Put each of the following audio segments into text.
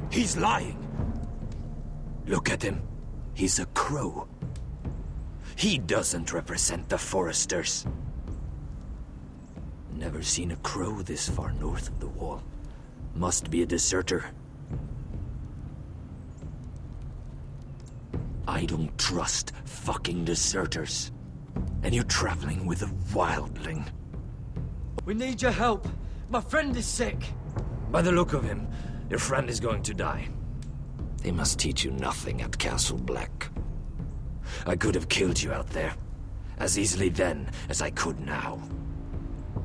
He's lying. Look at him. He's a crow. He doesn't represent the Foresters. Never seen a crow this far north of the wall. Must be a deserter. I don't trust fucking deserters. And you're traveling with a wildling. We need your help. My friend is sick. By the look of him, your friend is going to die. They must teach you nothing at Castle Black. I could have killed you out there, as easily then as I could now.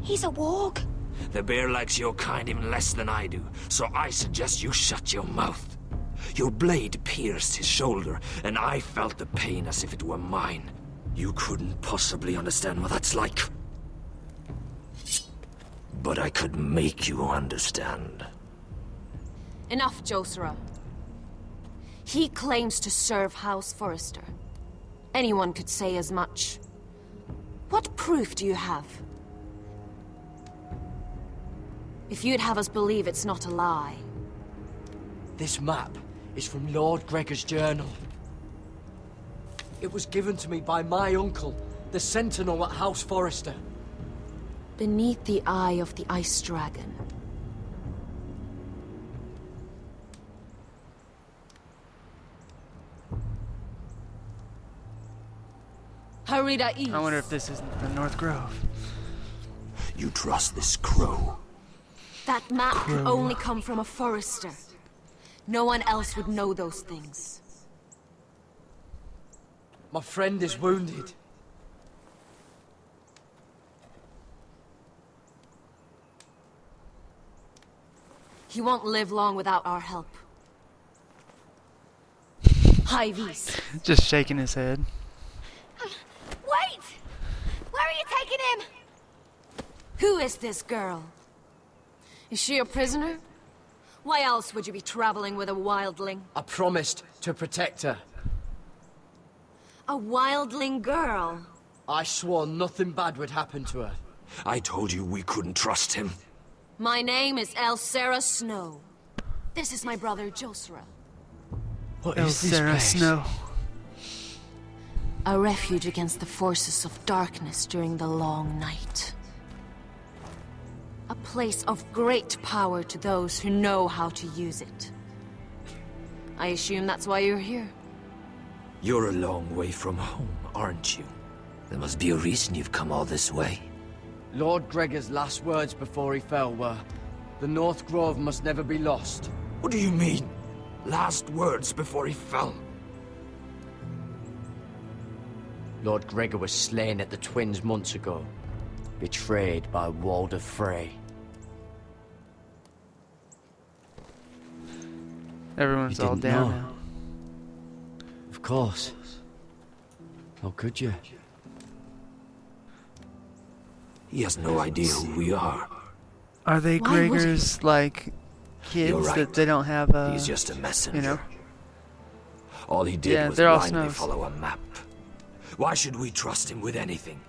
He's a warg. The bear likes your kind even less than I do, so I suggest you shut your mouth. Your blade pierced his shoulder, and I felt the pain as if it were mine. You couldn't possibly understand what that's like. But I could make you understand. Enough, Josera. He claims to serve House Forrester. Anyone could say as much. What proof do you have? If you'd have us believe it's not a lie. This map is from Lord Gregor's journal. It was given to me by my uncle, the Sentinel at House Forrester. Beneath the eye of the Ice Dragon. Harida East. I wonder if this isn't the North Grove. You trust this crow? That map could only come from a Forrester. No one else would know those things. My friend is wounded. He won't live long without our help. Hyves. Just shaking his head. Wait! Where are you taking him? Who is this girl? Is she a prisoner? Why else would you be traveling with a wildling? I promised to protect her. A wildling girl? I swore nothing bad would happen to her. I told you we couldn't trust him. My name is Elsera Snow. This is my brother Josera. What is this Elsera place? Snow. A refuge against the forces of darkness during the long night. A place of great power to those who know how to use it. I assume that's why you're here. You're a long way from home, aren't you? There must be a reason you've come all this way. Lord Gregor's last words before he fell were, "The North Grove must never be lost." What do you mean? Last words before he fell? Lord Gregor was slain at the Twins months ago, betrayed by Walder Frey. Everyone's You all didn't down know. now. Of course. How could you? He has no idea who we are. Are they Why would Gregor's, like, kids You're right. that they don't have a... He's just a messenger. you know? All he did Yeah, was they're all blindly Snows. follow a map. Why should we trust him with anything?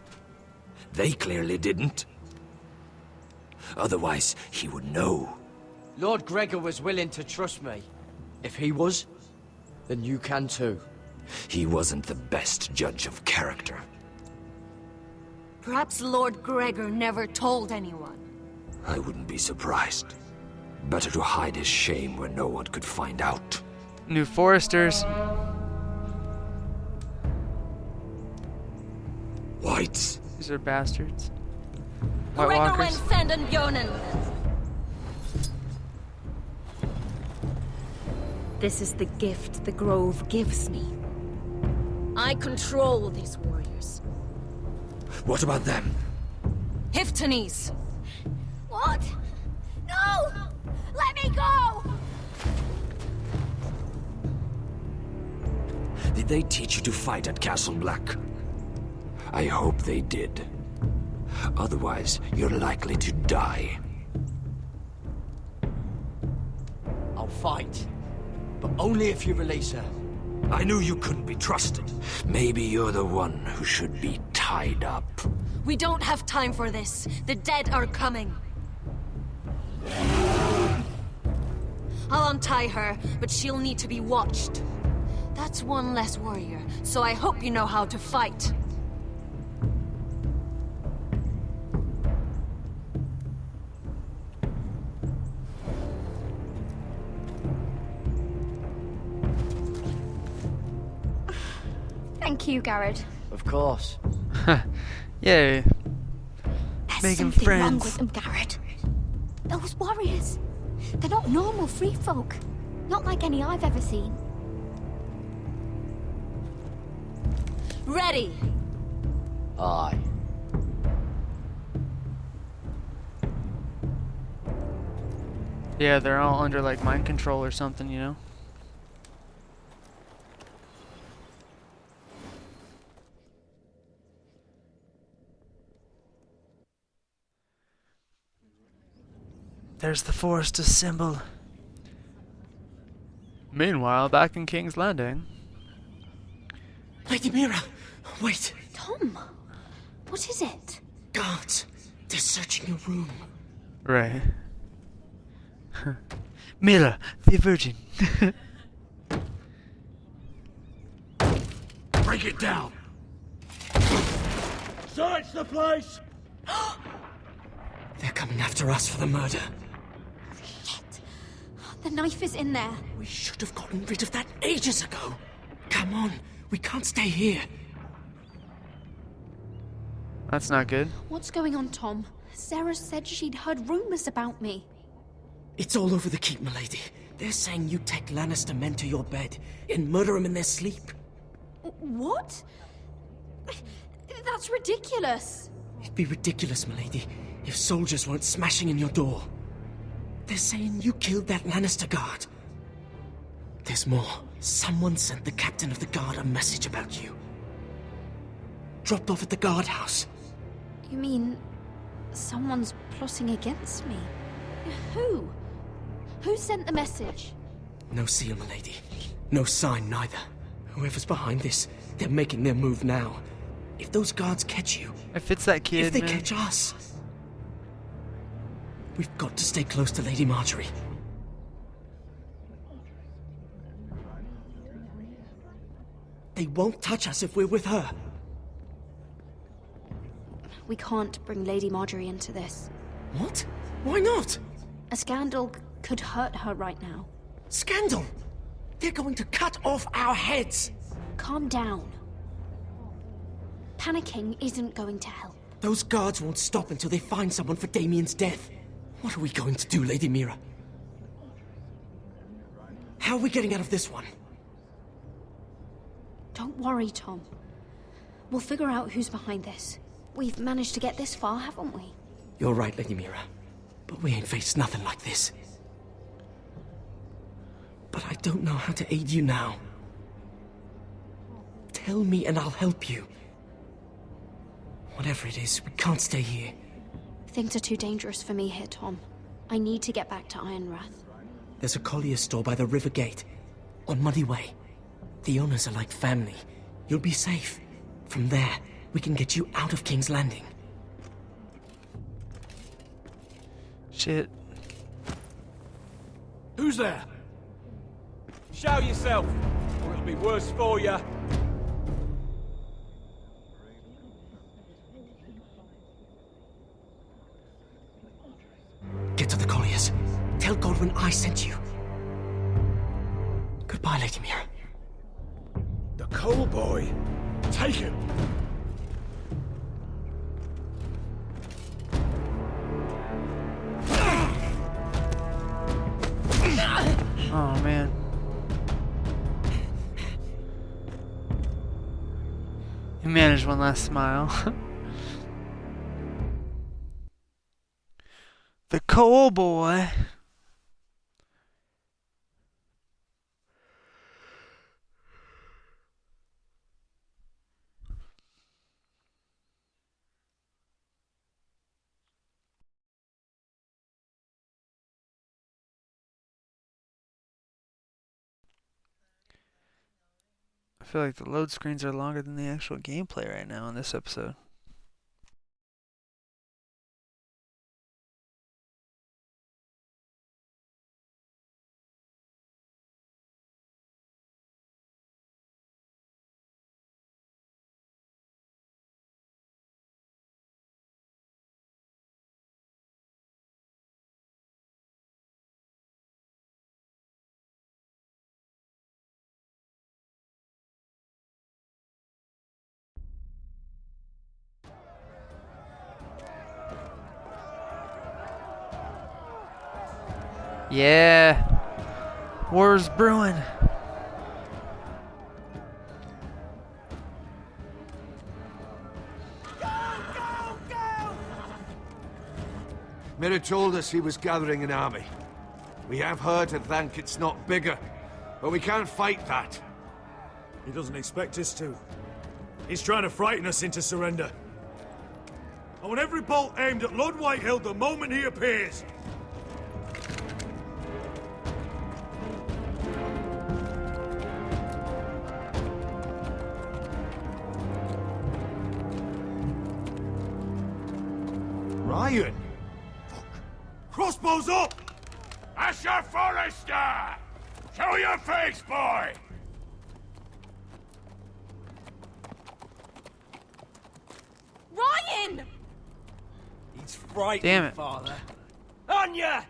They clearly didn't. Otherwise, he would know. Lord Gregor was willing to trust me. If he was, then you can too. He wasn't the best judge of character. Perhaps Lord Gregor never told anyone. I wouldn't be surprised. Better to hide his shame where no one could find out. New Foresters. Whites. These are bastards. White Gregor Walkers. Fenden Bjonen. This is the gift the Grove gives me. I control these warriors. What about them? Hiftanes. What? No! Let me go! Did they teach you to fight at Castle Black? I hope they did. Otherwise, you're likely to die. I'll fight. But only if you release her. I knew you couldn't be trusted. Maybe you're the one who should be tied up. We don't have time for this. The dead are coming. I'll untie her, but she'll need to be watched. That's one less warrior, so I hope you know how to fight. Thank you, Garrett. Of course. Yay. There's Making something wrong friends. with them, Garrett. Those warriors. They're not normal free folk. Not like any I've ever seen. Ready! Aye. Yeah, they're all under like mind control or something, you know? There's the Forrester's symbol. Meanwhile, back in King's Landing. Lady Mira, wait. Tom, what is it? Guards, they're searching your room. Right. Mira, the Virgin. Break it down. Search the place! They're coming after us for the murder. Shit. The knife is in there. We should have gotten rid of that ages ago. Come on, we can't stay here. That's not good. What's going on, Tom? Sarah said she'd heard rumors about me. It's all over the keep, milady. They're saying you take Lannister men to your bed and murder them in their sleep. What? That's ridiculous. It'd be ridiculous, milady, if soldiers weren't smashing in your door. They're saying you killed that Lannister guard. There's more. Someone sent the captain of the guard a message about you. Dropped off at the guardhouse. You mean someone's plotting against me? Who? Who sent the message? No seal, milady. No sign, neither. Whoever's behind this, they're making their move now. If those guards catch you, If it's that kid, if they man. catch us, we've got to stay close to Lady Marjorie. They won't touch us if we're with her. We can't bring Lady Marjorie into this. What? Why not? A scandal could hurt her right now. Scandal! They're going to cut off our heads! Calm down. Panicking isn't going to help. Those guards won't stop until they find someone for Damien's death. What are we going to do, Lady Mira? How are we getting out of this one? Don't worry, Tom. We'll figure out who's behind this. We've managed to get this far, haven't we? You're right, Lady Mira. But we ain't faced nothing like this. But I don't know how to aid you now. Tell me and I'll help you. Whatever it is, we can't stay here. Things are too dangerous for me here, Tom. I need to get back to Ironrath. There's a collier's store by the river gate. On Muddy Way. The owners are like family. You'll be safe. From there, we can get you out of King's Landing. Shit. Who's there? Show yourself, or it'll be worse for you. Get to the colliers. Tell Godwin I sent you. Goodbye, Lady Mira. The coal boy. Take him. Oh, man. You managed one last smile. The coal boy. I feel like the load screens are longer than the actual gameplay right now in this episode. Yeah. War's brewing. Mira told us he was gathering an army. We have her to thank it's not bigger, but we can't fight that. He doesn't expect us to. He's trying to frighten us into surrender. I want every bolt aimed at Lord Whitehill the moment he appears. Ryan! Crossbows up! Asher Forrester! Show your face, boy! Ryan! He's frightened, Damn it. Father. Anya!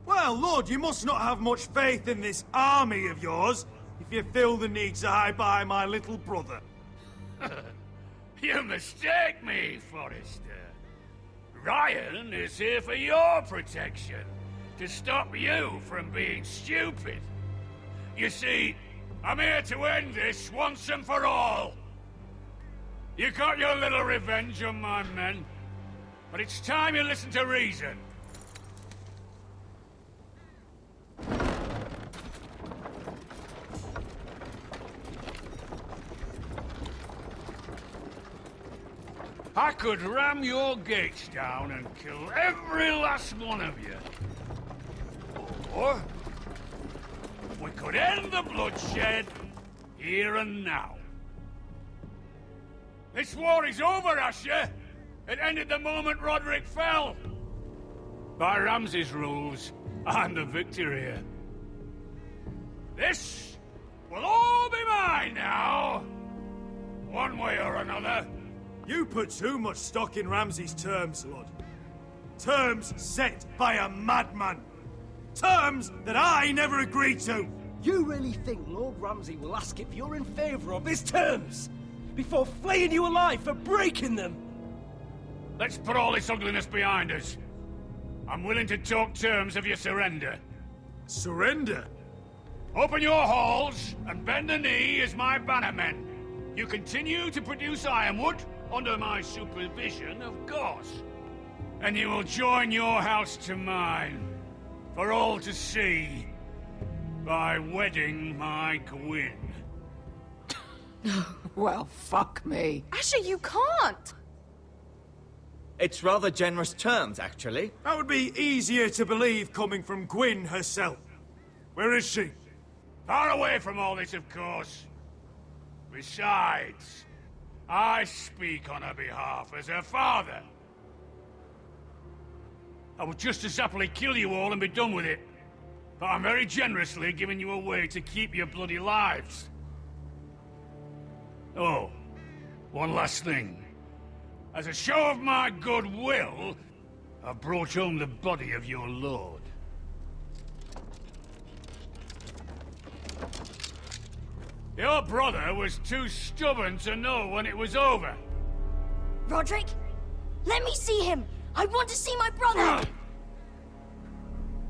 Well, Lord, you must not have much faith in this army of yours if you feel the need to hide behind my little brother. You mistake me, Forrester. Ryan is here for your protection, to stop you from being stupid. You see, I'm here to end this once and for all. You got your little revenge on my men, but it's time you listen to reason. I could ram your gates down and kill every last one of you. Or we could end the bloodshed here and now. This war is over, Asher. It ended the moment Roderick fell. By Ramsay's rules, I'm the victor here. This will all be mine now. One way or another. You put too much stock in Ramsay's terms, Lord. Terms set by a madman. Terms that I never agreed to. You really think Lord Ramsay will ask if you're in favor of his terms before flaying you alive for breaking them? Let's put all this ugliness behind us. I'm willing to talk terms of your surrender. Surrender? Open your halls and bend the knee as my bannermen. You continue to produce ironwood, under my supervision, of course. And you will join your house to mine, for all to see, by wedding my Gwyn. Well, fuck me. Asher, you can't! It's rather generous terms, actually. That would be easier to believe coming from Gwyn herself. Where is she? Far away from all this, of course. Besides, I speak on her behalf as her father. I would just as happily kill you all and be done with it. But I'm very generously giving you a way to keep your bloody lives. Oh, one last thing. As a show of my goodwill, I've brought home the body of your lord. Your brother was too stubborn to know when it was over. Roderick, let me see him! I want to see my brother!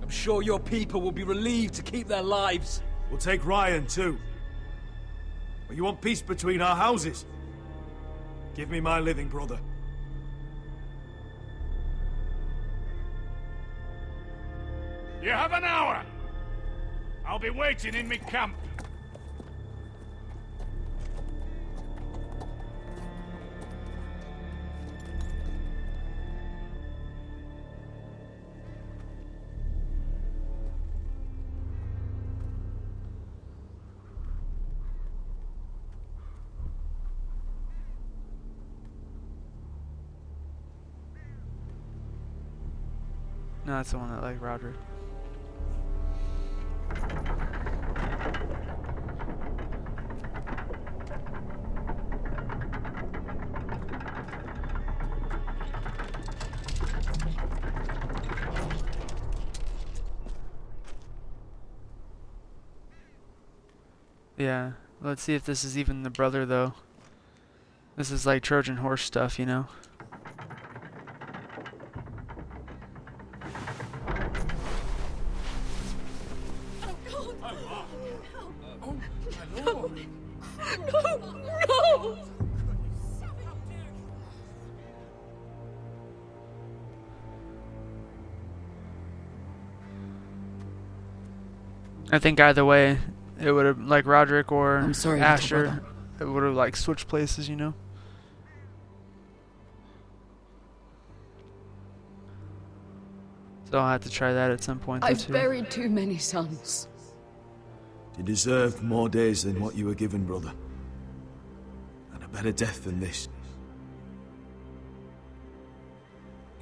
I'm sure your people will be relieved to keep their lives. We'll take Ryan, too. But you want peace between our houses? Give me my living brother. You have an hour. I'll be waiting in me camp. No, that's the one that liked Roderick. Yeah, let's see if this is even the brother, though. This is like Trojan horse stuff, you know? I think either way, it would have, like Roderick or I'm sorry, little Asher, brother. it would have like switched places, you know. So I'll have to try that at some point. I've too. buried too many sons. You deserved more days than what you were given, brother. And a better death than this.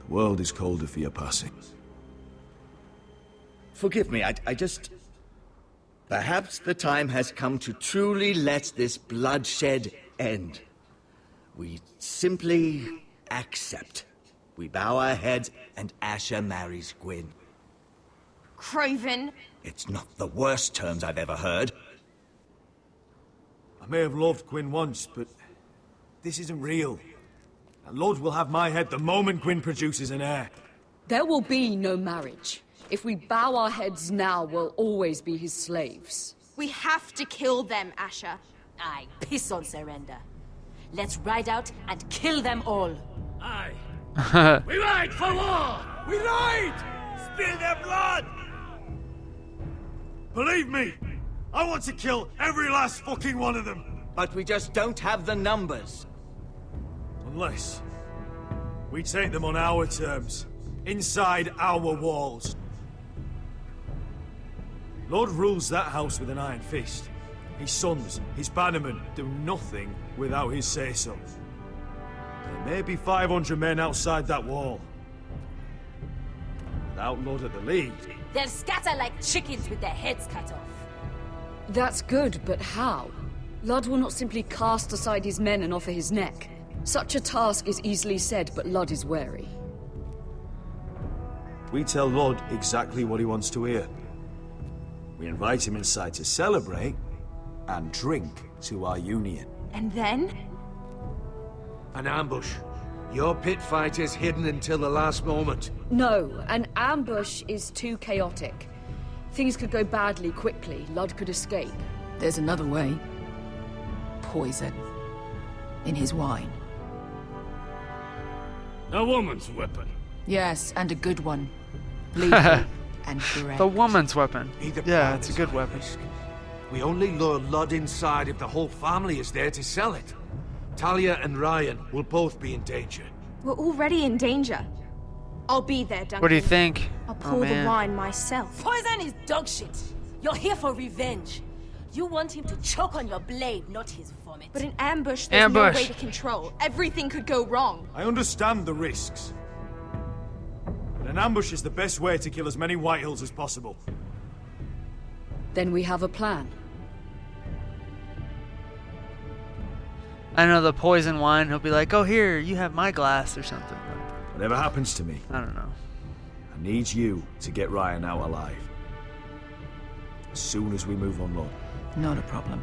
The world is colder for your passing. Forgive me, I just... Perhaps the time has come to truly let this bloodshed end. We simply accept. We bow our heads and Asher marries Gwyn. Craven! It's not the worst terms I've ever heard. I may have loved Gwyn once, but this isn't real. And Lord will have my head the moment Gwyn produces an heir. There will be no marriage. If we bow our heads now, we'll always be his slaves. We have to kill them, Asher. Aye, piss on surrender. Let's ride out and kill them all. Aye. We ride for war! We ride! Spill their blood! Believe me, I want to kill every last fucking one of them. But we just don't have the numbers. Unless we take them on our terms, inside our walls. Lord rules that house with an iron fist. His sons, his bannermen, do nothing without his say-so. There may be 500 men outside that wall. Without Lord at the lead, They'll scatter like chickens with their heads cut off. That's good, but how? Lud will not simply cast aside his men and offer his neck. Such a task is easily said, but Lud is wary. we tell Lord exactly what he wants to hear. We invite him inside to celebrate and drink to our union. And then? An ambush. Your pit fight is hidden until the last moment. No, an ambush is too chaotic. Things could go badly quickly. Lud could escape. There's another way. Poison. In his wine. A woman's weapon. Yes, and a good one. Lethal and direct. The woman's weapon. Either Yeah, plan it's a is good high weapon. risk. We only lure Lud inside if the whole family is there to sell it. Talia and Ryan will both be in danger. We're already in danger. I'll be there, Duncan. What do you think? I'll Oh, pour the man. wine myself. Poison is dog shit. You're here for revenge. You want him to choke on your blade, not his vomit. But an ambush, there's no Ambush. way to control. Everything could go wrong. I understand the risks. But an ambush is the best way to kill as many Whitehills as possible. Then we have a plan. I know the poison wine. He'll be like, "Oh, here, you have my glass," or something. Whatever happens to me, I don't know. I need you to get Ryan out alive. As soon as we move on, Lord. Not a problem.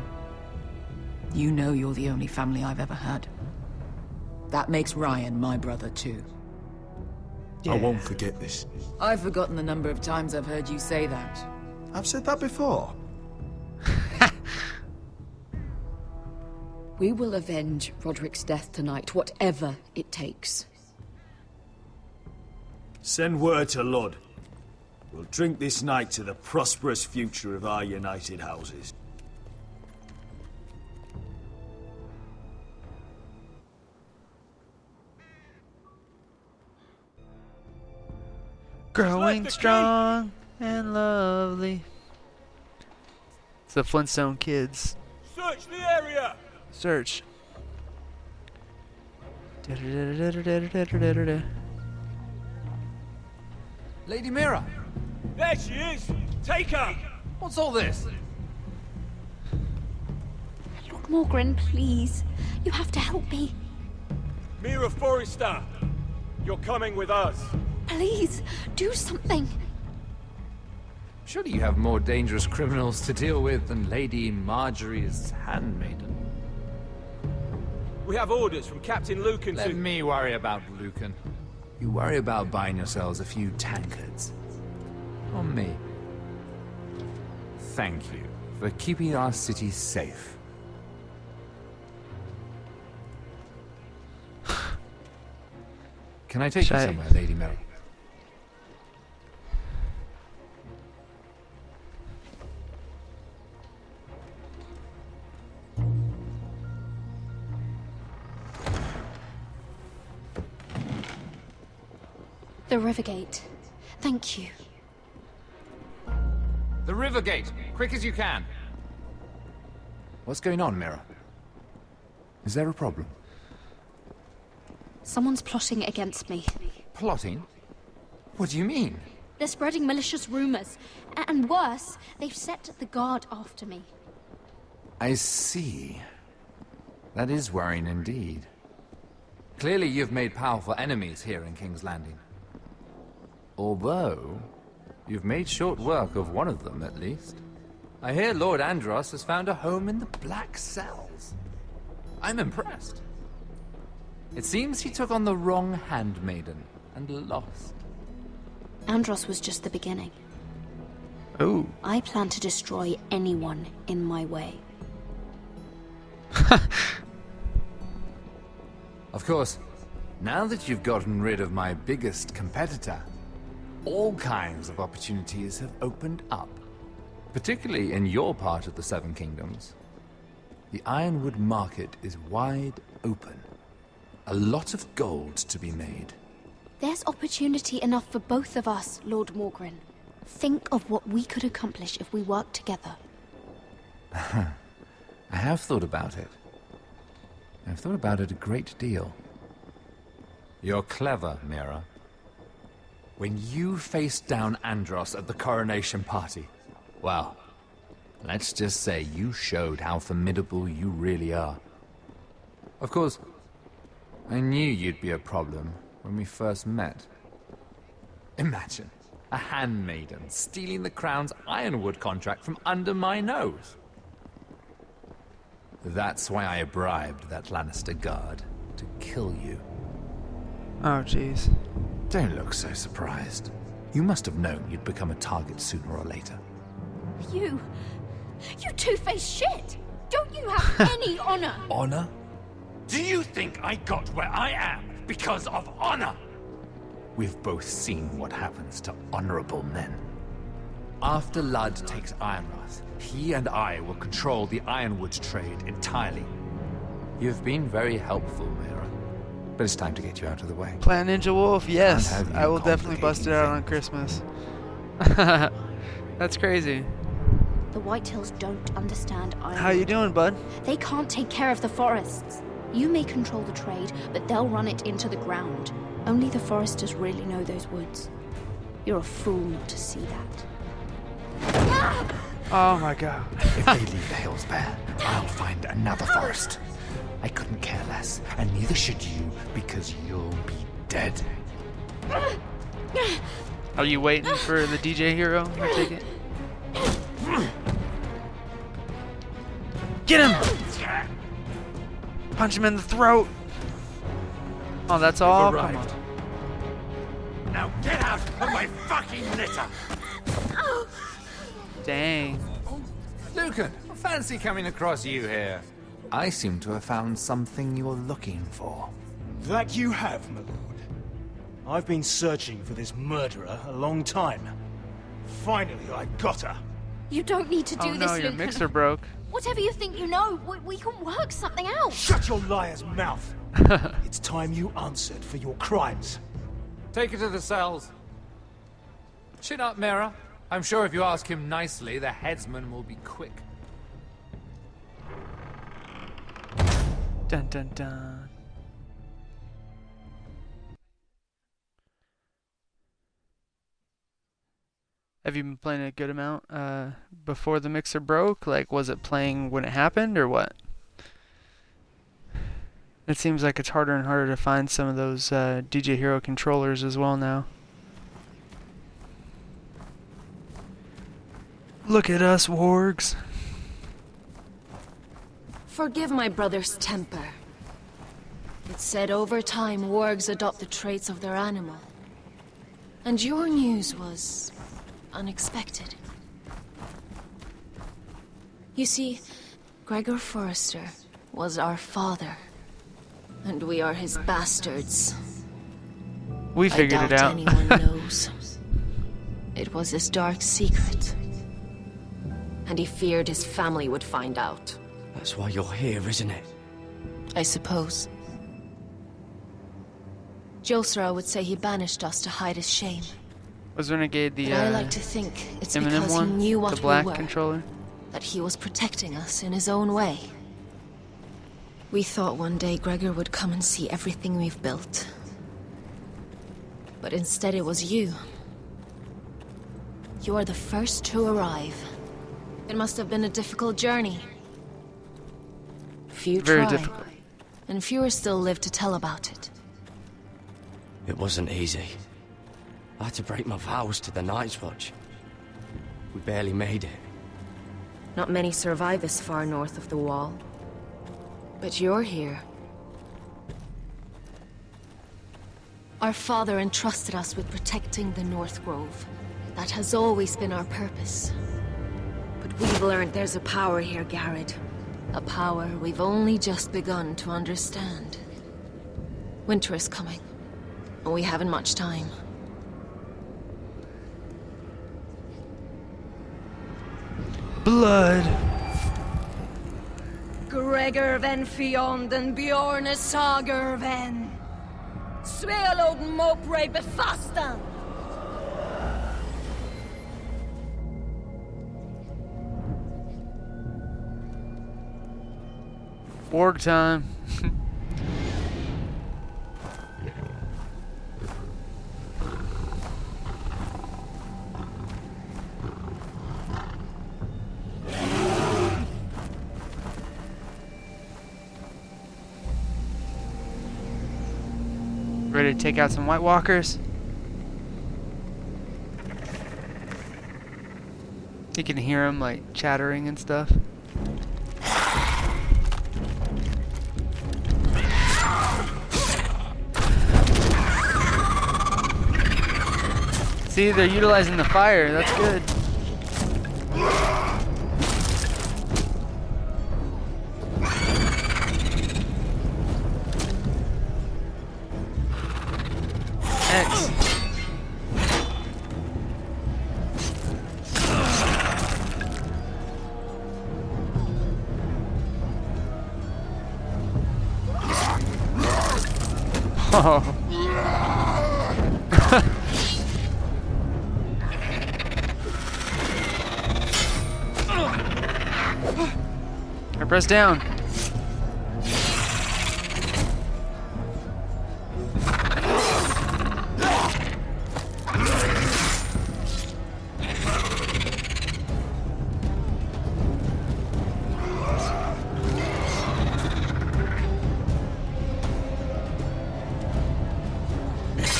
You know you're the only family I've ever had. That makes Ryan my brother too. I won't forget this. I've forgotten the number of times I've heard you say that. I've said that before. We will avenge Roderick's death tonight, whatever it takes. Send word to Lud. We'll drink this night to the prosperous future of our united houses. Growing strong and lovely. It's the Flintstone Kids. Search the area! Search. Lady Mira! There she is! Take her! What's all this? Lord Morgren, please. You have to help me. Mira Forrester! You're coming with us! Please, do something. Surely you have more dangerous criminals to deal with than Lady Marjorie's handmaiden. We have orders from Captain Lucan Let me worry about Lucan. You worry about buying yourselves a few tankards. On me. Thank you for keeping our city safe. Can I take you somewhere, Lady The Rivergate. Thank you. The Rivergate! Quick as you can! What's going on, Mira? Is there a problem? Someone's plotting against me. Plotting? What do you mean? They're spreading malicious rumors. And worse, they've set the guard after me. I see. That is worrying indeed. Clearly you've made powerful enemies here in King's Landing. Although, you've made short work of one of them, at least. I hear Lord Andros has found a home in the Black Cells. I'm impressed. It seems he took on the wrong handmaiden and lost. Andros was just the beginning. Oh. I plan to destroy anyone in my way. Of course, now that you've gotten rid of my biggest competitor, all kinds of opportunities have opened up. Particularly in your part of the Seven Kingdoms. The Ironwood market is wide open. A lot of gold to be made. There's opportunity enough for both of us, Lord Morgren. Think of what we could accomplish if we worked together. I have thought about it. I've thought about it a great deal. You're clever, Mira. When you faced down Andros at the coronation party, well, let's just say you showed how formidable you really are. Of course, I knew you'd be a problem when we first met. Imagine a handmaiden stealing the crown's Ironwood contract from under my nose. That's why I bribed that Lannister guard to kill you. Oh, jeez. Don't look so surprised. You must have known you'd become a target sooner or later. You two-faced shit! Don't you have any honor? Honor? Do you think I got where I am because of honor? We've both seen what happens to honorable men. After Ludd takes Ironrath, he and I will control the Ironwood trade entirely. You've been very helpful, Mira. But it's time to get you out of the way. Plan Ninja Wolf, yes. I will definitely bust it out on Christmas. That's crazy. The Whitehills don't understand Ironwood. How you doing, bud? They can't take care of the forests. You may control the trade, but they'll run it into the ground. Only the foresters really know those woods. You're a fool not to see that. Oh my god. If they leave the hills bare, I'll find another forest. I couldn't care less, and neither should you, because you'll be dead. Are you waiting for the DJ hero? I take it. Get him! Punch him in the throat! Oh, that's all? Come on. Now get out of my fucking litter! Dang. Lucan, fancy coming across you here. I seem to have found something you're looking for. That you have, my lord. I've been searching for this murderer a long time. Finally, I got her. You don't need to do oh this, no, your Lucan. mixer broke. Whatever you think you know, we can work something out. Shut your liar's mouth. It's time you answered for your crimes. Take her to the cells. Chin up, Mira. I'm sure if you ask him nicely, the headsman will be quick. Dun dun dun. Have you been playing a good amount before the mixer broke? Like, was it playing when it happened, or what? It seems like it's harder and harder to find some of those DJ Hero controllers as well now. Look at us, wargs. Forgive my brother's temper. It's said over time wargs adopt the traits of their animal. And your news was unexpected. You see, Gregor Forrester was our father, and we are his bastards. We figured it out. I doubt anyone knows. It was his dark secret, and he feared his family would find out. That's why you're here, isn't it? I suppose. Josra would say he banished us to hide his shame. Was Renegade the But I like to think it's Eminem because one? he knew what The black we were. controller? That he was protecting us in his own way. We thought one day Gregor would come and see everything we've built. But instead it was you. You are the first to arrive. It must have been a difficult journey. Few Very try, difficult. and fewer still live to tell about it. It wasn't easy. I had to break my vows to the Night's Watch. We barely made it. Not many survive this far north of the Wall. But you're here. Our father entrusted us with protecting the North Grove. That has always been our purpose. But we've learned there's a power here, Garrett. A power we've only just begun to understand. Winter is coming, and we haven't much time. Blood. Gregor ven Fionden Bjorne Sager ven. Svealod Mopre befastan. Org time. Ready to take out some White Walkers? You can hear them like chattering and stuff. See, they're utilizing the fire. That's good. X. Oh. I press down.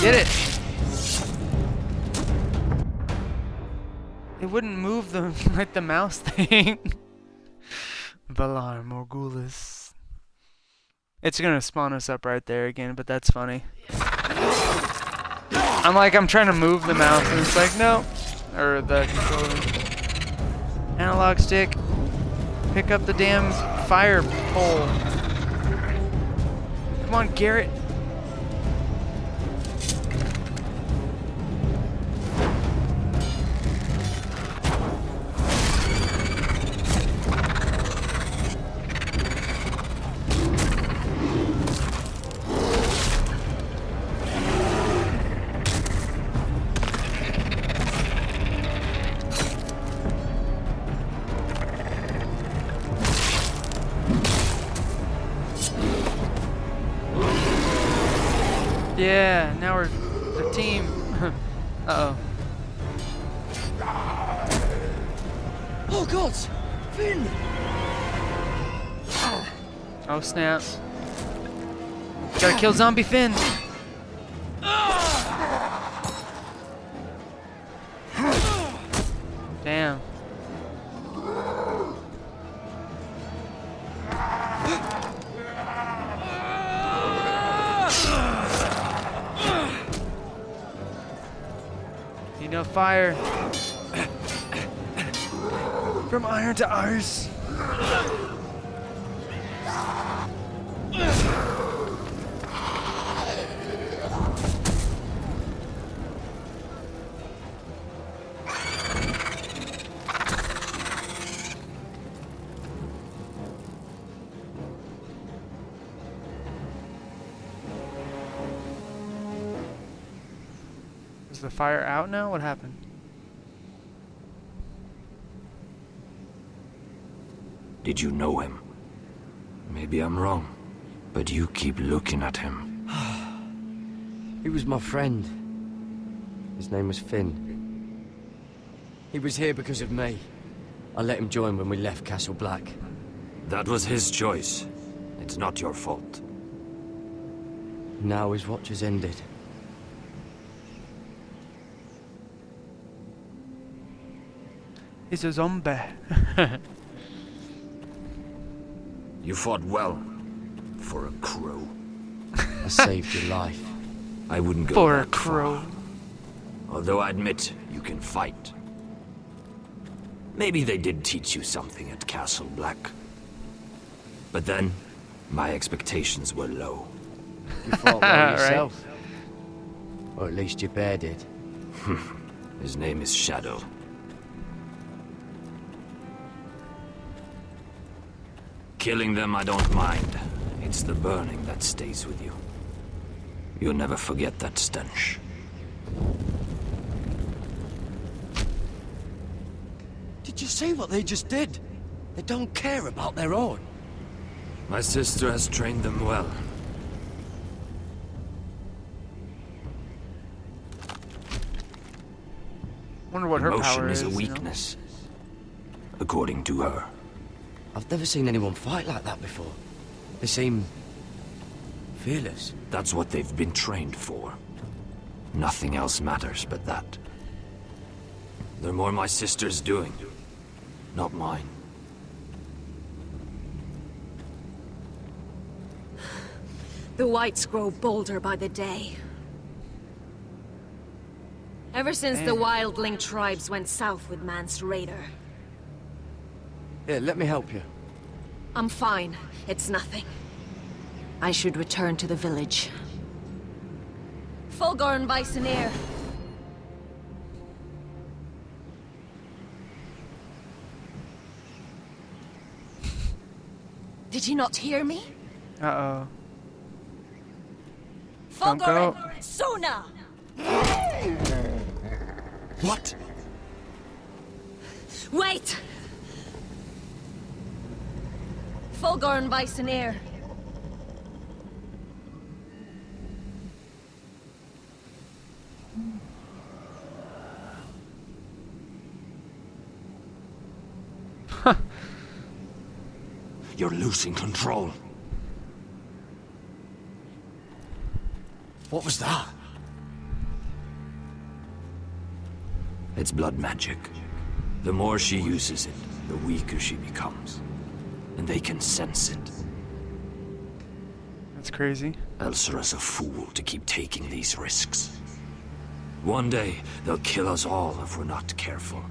Get it. It wouldn't move the like the mouse thing. Valar Morghulis. It's gonna spawn us up right there again, but that's funny. I'm trying to move the mouse and it's like, no. Or the controller. Analog stick. Pick up the damn fire pole. Come on, Garrett. Yeah, now we're a team. Uh-oh. Oh God! Finn! Oh snap. Gotta kill Zombie Finn. Damn. Need no fire. From iron to ice. Is the fire out now? What happened? Did you know him? Maybe I'm wrong, but you keep looking at him. He was my friend. His name was Finn. He was here because of me. I let him join when we left Castle Black. That was his choice. It's not your fault. Now his watch has ended. He's a zombie. You fought well. For a crow. I saved your life. I wouldn't go For a that crow. far. Although I admit, you can fight. Maybe they did teach you something at Castle Black. But then, my expectations were low. You fought well Right. yourself. Or at least your bear did. His name is Shadow. Killing them I don't mind. It's the burning that stays with you. You'll never forget that stench. Did you see what they just did? They don't care about their own. My sister has trained them well. Wonder what her Emotion power is a you know? weakness, according to her. I've never seen anyone fight like that before. They seem fearless. That's what they've been trained for. Nothing else matters but that. They're more my sister's doing, not mine. The whites grow bolder by the day. Ever since the wildling tribes went south with Mance Raider. Here, let me help you. I'm fine. It's nothing. I should return to the village. Fulgorn Bisoneer. Did you not hear me? Uh-oh. Don't go. Fulgorn Sona! What? Wait! Fulgorn Bisoneer. You're losing control. What was that? It's blood magic. The more she uses it, the weaker she becomes. And they can sense it. That's crazy. Elsera's a fool to keep taking these risks. One day, they'll kill us all if we're not careful.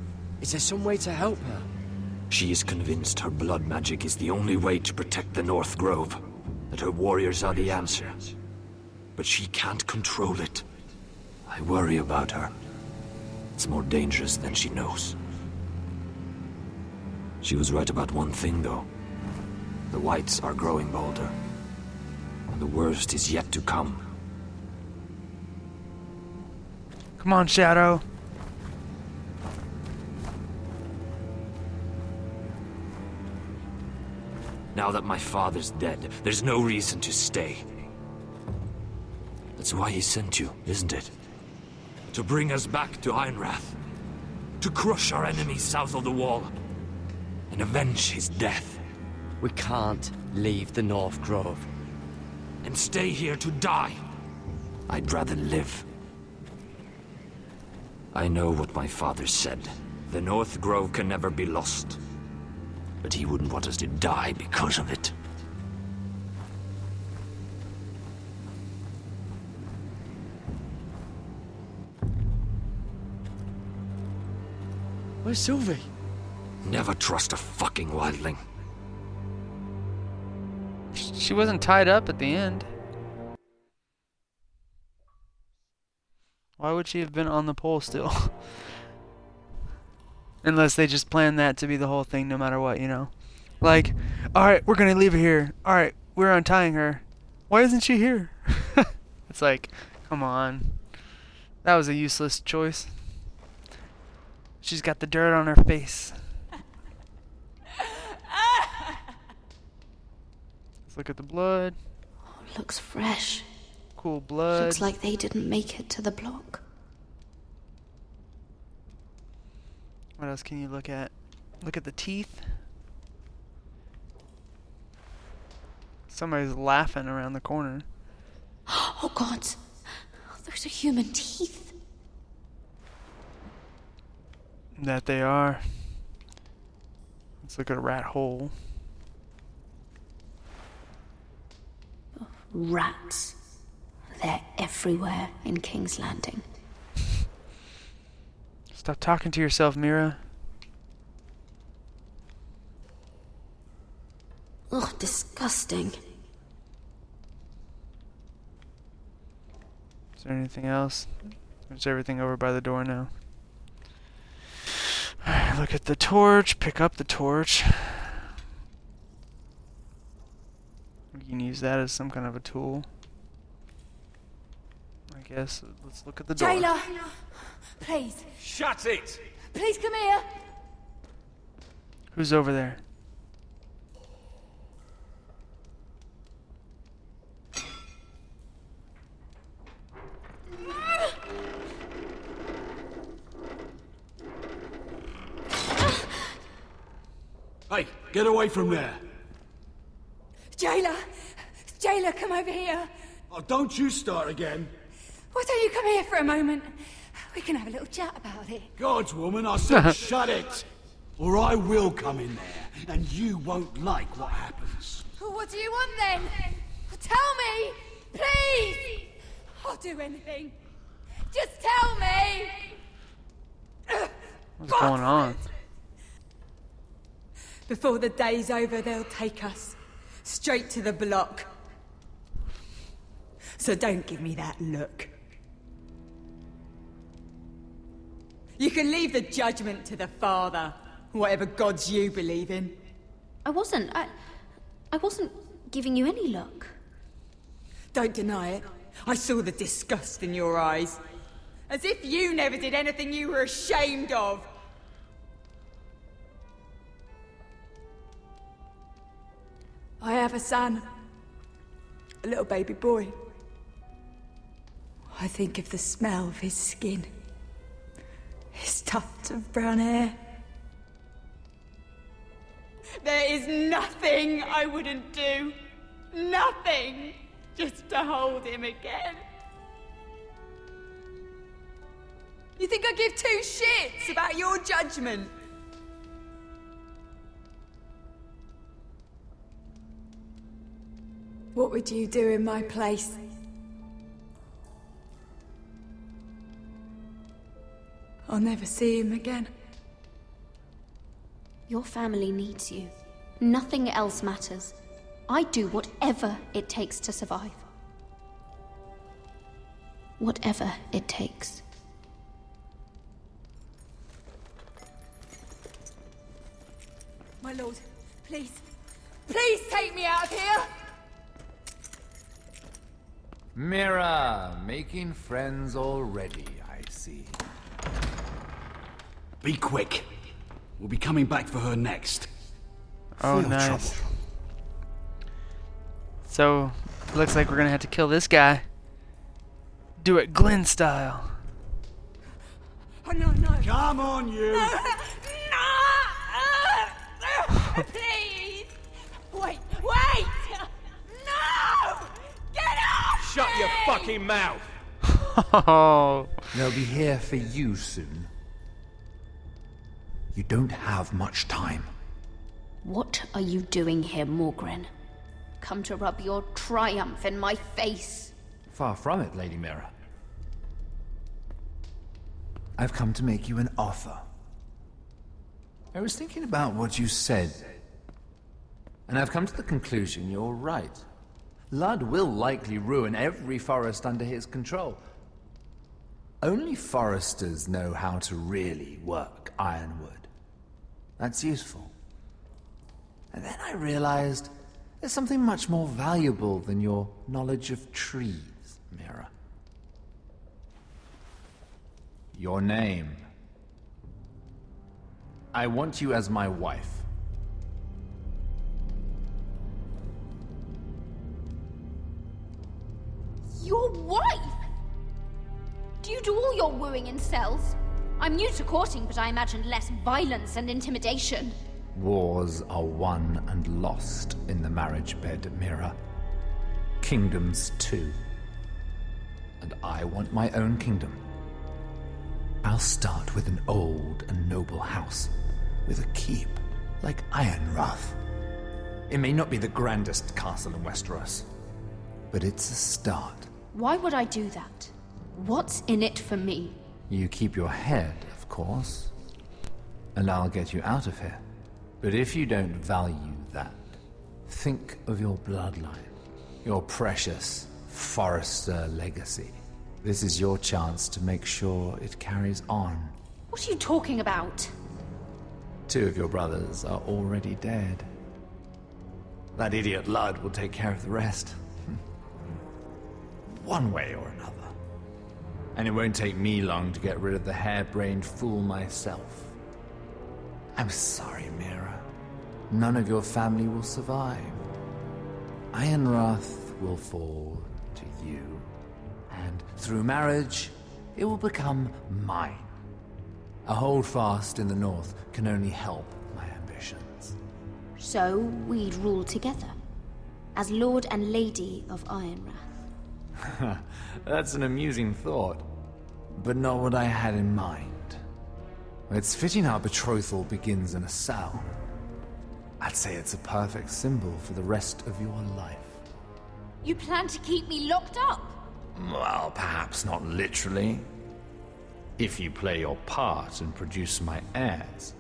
Is there some way to help her? She is convinced her blood magic is the only way to protect the North Grove, that her warriors are the answer. But she can't control it. I worry about her. It's more dangerous than she knows. She was right about one thing, though. The whites are growing bolder. And the worst is yet to come. Come on, Shadow. Now that my father's dead, there's no reason to stay. That's why he sent you, isn't it? To bring us back to Ironrath. To crush our enemies south of the Wall. And avenge his death. We can't leave the North Grove. And stay here to die. I'd rather live. I know what my father said. The North Grove can never be lost. But he wouldn't want us to die because of it. Where's Sylvie? Never trust a fucking wildling. She wasn't tied up at the end. Why would she have been on the pole still? Unless they just planned that to be the whole thing no matter what, you know? Like, alright, we're gonna leave her here. Alright, we're untying her. Why isn't she here? It's like, come on. That was a useless choice. She's got the dirt on her face. Let's look at the blood. Oh, it looks fresh. Cool blood. Looks like they didn't make it to the block. What else can you look at? Look at the teeth. Somebody's laughing around the corner. Oh God, those are human teeth. That they are. Let's look at a rat hole. Rats. They're everywhere in King's Landing. Stop talking to yourself, Mira. Ugh, disgusting. Is there anything else? There's everything over by the door now. Alright, look at the torch. Pick up the torch. We can use that as some kind of a tool. I guess. Let's look at the door. Jailer! Please. Shut it! Please come here! Who's over there? Hey, get away from there! Jailer! Jailer, come over here! Oh, don't you start again! Why don't you come here for a moment? We can have a little chat about it. God's woman, I said shut it! Or I will come in there, and you won't like what happens. Well, what do you want then? Tell me! Please! I'll do anything. Just tell me! What's going on? Before the day's over, they'll take us straight to the block. So don't give me that look. You can leave the judgment to the Father, whatever gods you believe in. I wasn't giving you any look. Don't deny it. I saw the disgust in your eyes. As if you never did anything you were ashamed of. I have a son. A little baby boy. I think of the smell of his skin. His tuft of brown hair. There is nothing I wouldn't do. Nothing. Just to hold him again. You think I give two shits about your judgment? What would you do in my place? I'll never see him again. Your family needs you. Nothing else matters. I do whatever it takes to survive. Whatever it takes. My lord, please. Please take me out of here! Mira, making friends already, I see. Be quick. We'll be coming back for her next. Oh, Feel nice. trouble. So, looks like we're gonna have to kill this guy. Do it Glenn style. Oh, no, no. Come on, you! No! Please! Wait! Wait! No! Get off! Shut your fucking mouth! Oh. They'll be here for you soon. You don't have much time. What are you doing here, Morgren? Come to rub your triumph in my face. Far from it, Lady Mira. I've come to make you an offer. I was thinking about what you said, and I've come to the conclusion you're right. Ludd will likely ruin every forest under his control. Only foresters know how to really work ironwood. That's useful. And then I realized there's something much more valuable than your knowledge of trees, Mira. Your name. I want you as my wife. Your wife? Do you do all your wooing in cells? I'm new to courting, but I imagined less violence and intimidation. Wars are won and lost in the marriage bed, Mira. Kingdoms too. And I want my own kingdom. I'll start with an old and noble house, with a keep like Ironrath. It may not be the grandest castle in Westeros, but it's a start. Why would I do that? What's in it for me? You keep your head, of course, and I'll get you out of here. But if you don't value that, think of your bloodline, your precious Forrester legacy. This is your chance to make sure it carries on. What are you talking about? 2 of your brothers are already dead. That idiot Ludd will take care of the rest. One way or another. And it won't take me long to get rid of the harebrained fool myself. I'm sorry, Mira. None of your family will survive. Ironrath will fall to you. And through marriage, it will become mine. A holdfast in the north can only help my ambitions. So we'd rule together, as Lord and Lady of Ironrath. That's an amusing thought, but not what I had in mind. It's fitting our betrothal begins in a cell. I'd say it's a perfect symbol for the rest of your life. You plan to keep me locked up? Well, perhaps not literally. If you play your part and produce my heirs.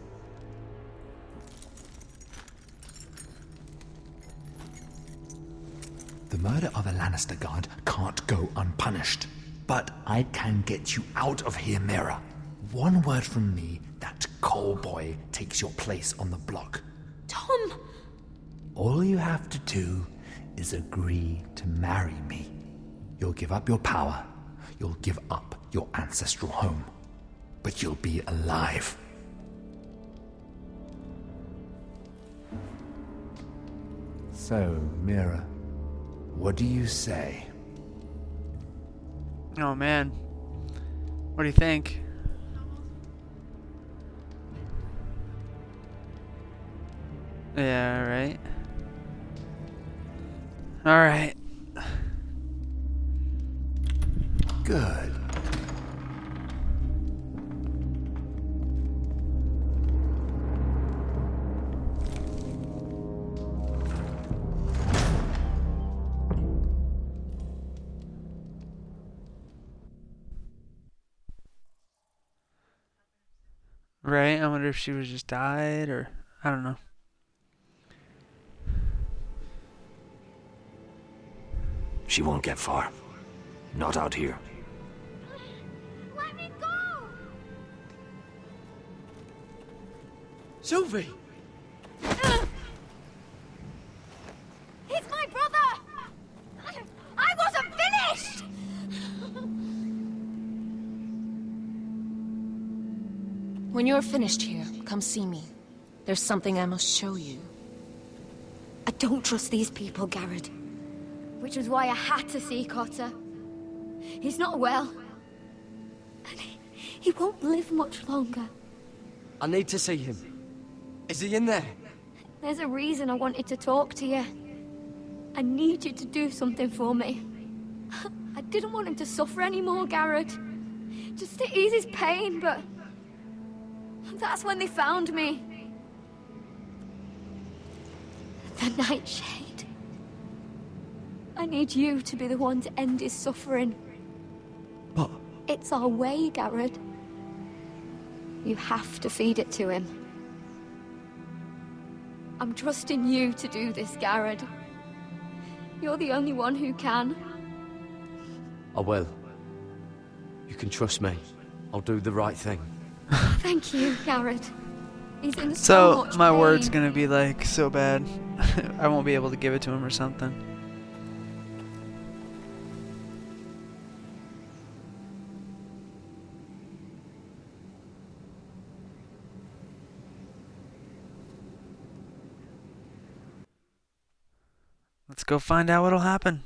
The murder of a Lannister guard can't go unpunished. But I can get you out of here, Mira. One word from me, that coal boy takes your place on the block. Tom! All you have to do is agree to marry me. You'll give up your power. You'll give up your ancestral home. But you'll be alive. So, Mira, what do you say? Oh man. What do you think? Yeah, right. Alright. Good. Right? I wonder if she was just died or I don't know. She won't get far. Not out here. Let me go! Sylvie! He's my brother! I wasn't finished! When you're finished here, come see me. There's something I must show you. I don't trust these people, Garrett. Which was why I had to see Cotter. He's not well. And he won't live much longer. I need to see him. Is he in there? There's a reason I wanted to talk to you. I need you to do something for me. I didn't want him to suffer anymore, Garrett. Just to ease his pain, but... that's when they found me. The Nightshade. I need you to be the one to end his suffering. But... it's our way, Garrett. You have to feed it to him. I'm trusting you to do this, Garrett. You're the only one who can. I will. You can trust me. I'll do the right thing. Thank you, Garrett. He's in so So much my pain. word's gonna be like so bad. I won't be able to give it to him or something. Let's go find out what'll happen.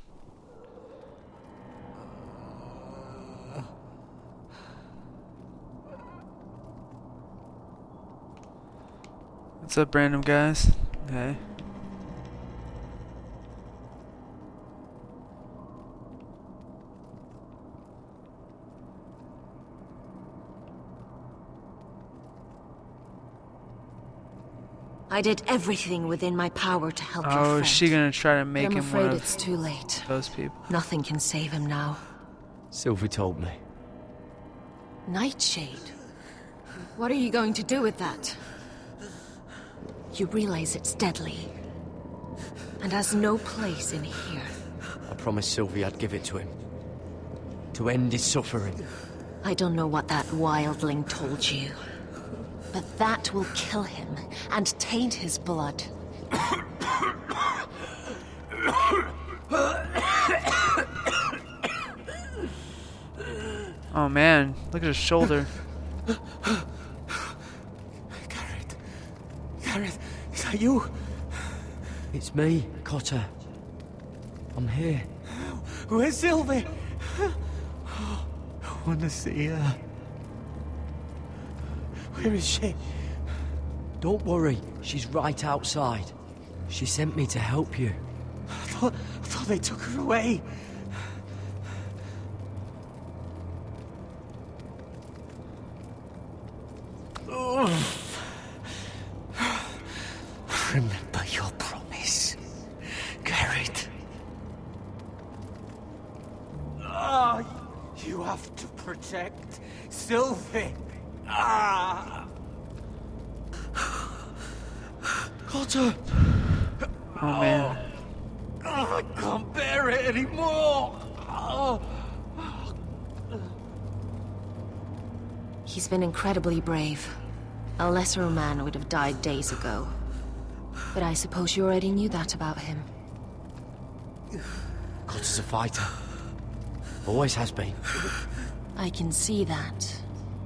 What's up, random guys? Okay. I did everything within my power to help your Oh, friend. is she gonna try to make But I'm him one afraid of it's too late. those people? Nothing can save him now. Sylvie told me. Nightshade? What are you going to do with that? You realize it's deadly. And has no place in here. I promised Sylvie I'd give it to him. To end his suffering. I don't know what that wildling told you. But that will kill him and taint his blood. Oh man, look at his shoulder. Gareth, is that you? It's me, Cotter. I'm here. Where's Sylvie? I want to see her. Where is she? Don't worry, she's right outside. She sent me to help you. I thought they took her away. Remember your promise, Garrett. Ah, you have to protect Sylvie. Ah. Cotter! Oh man. Oh, I can't bear it anymore. Oh. He's been incredibly brave. A lesser man would have died days ago. But I suppose you already knew that about him. Cotter's a fighter. Always has been. I can see that.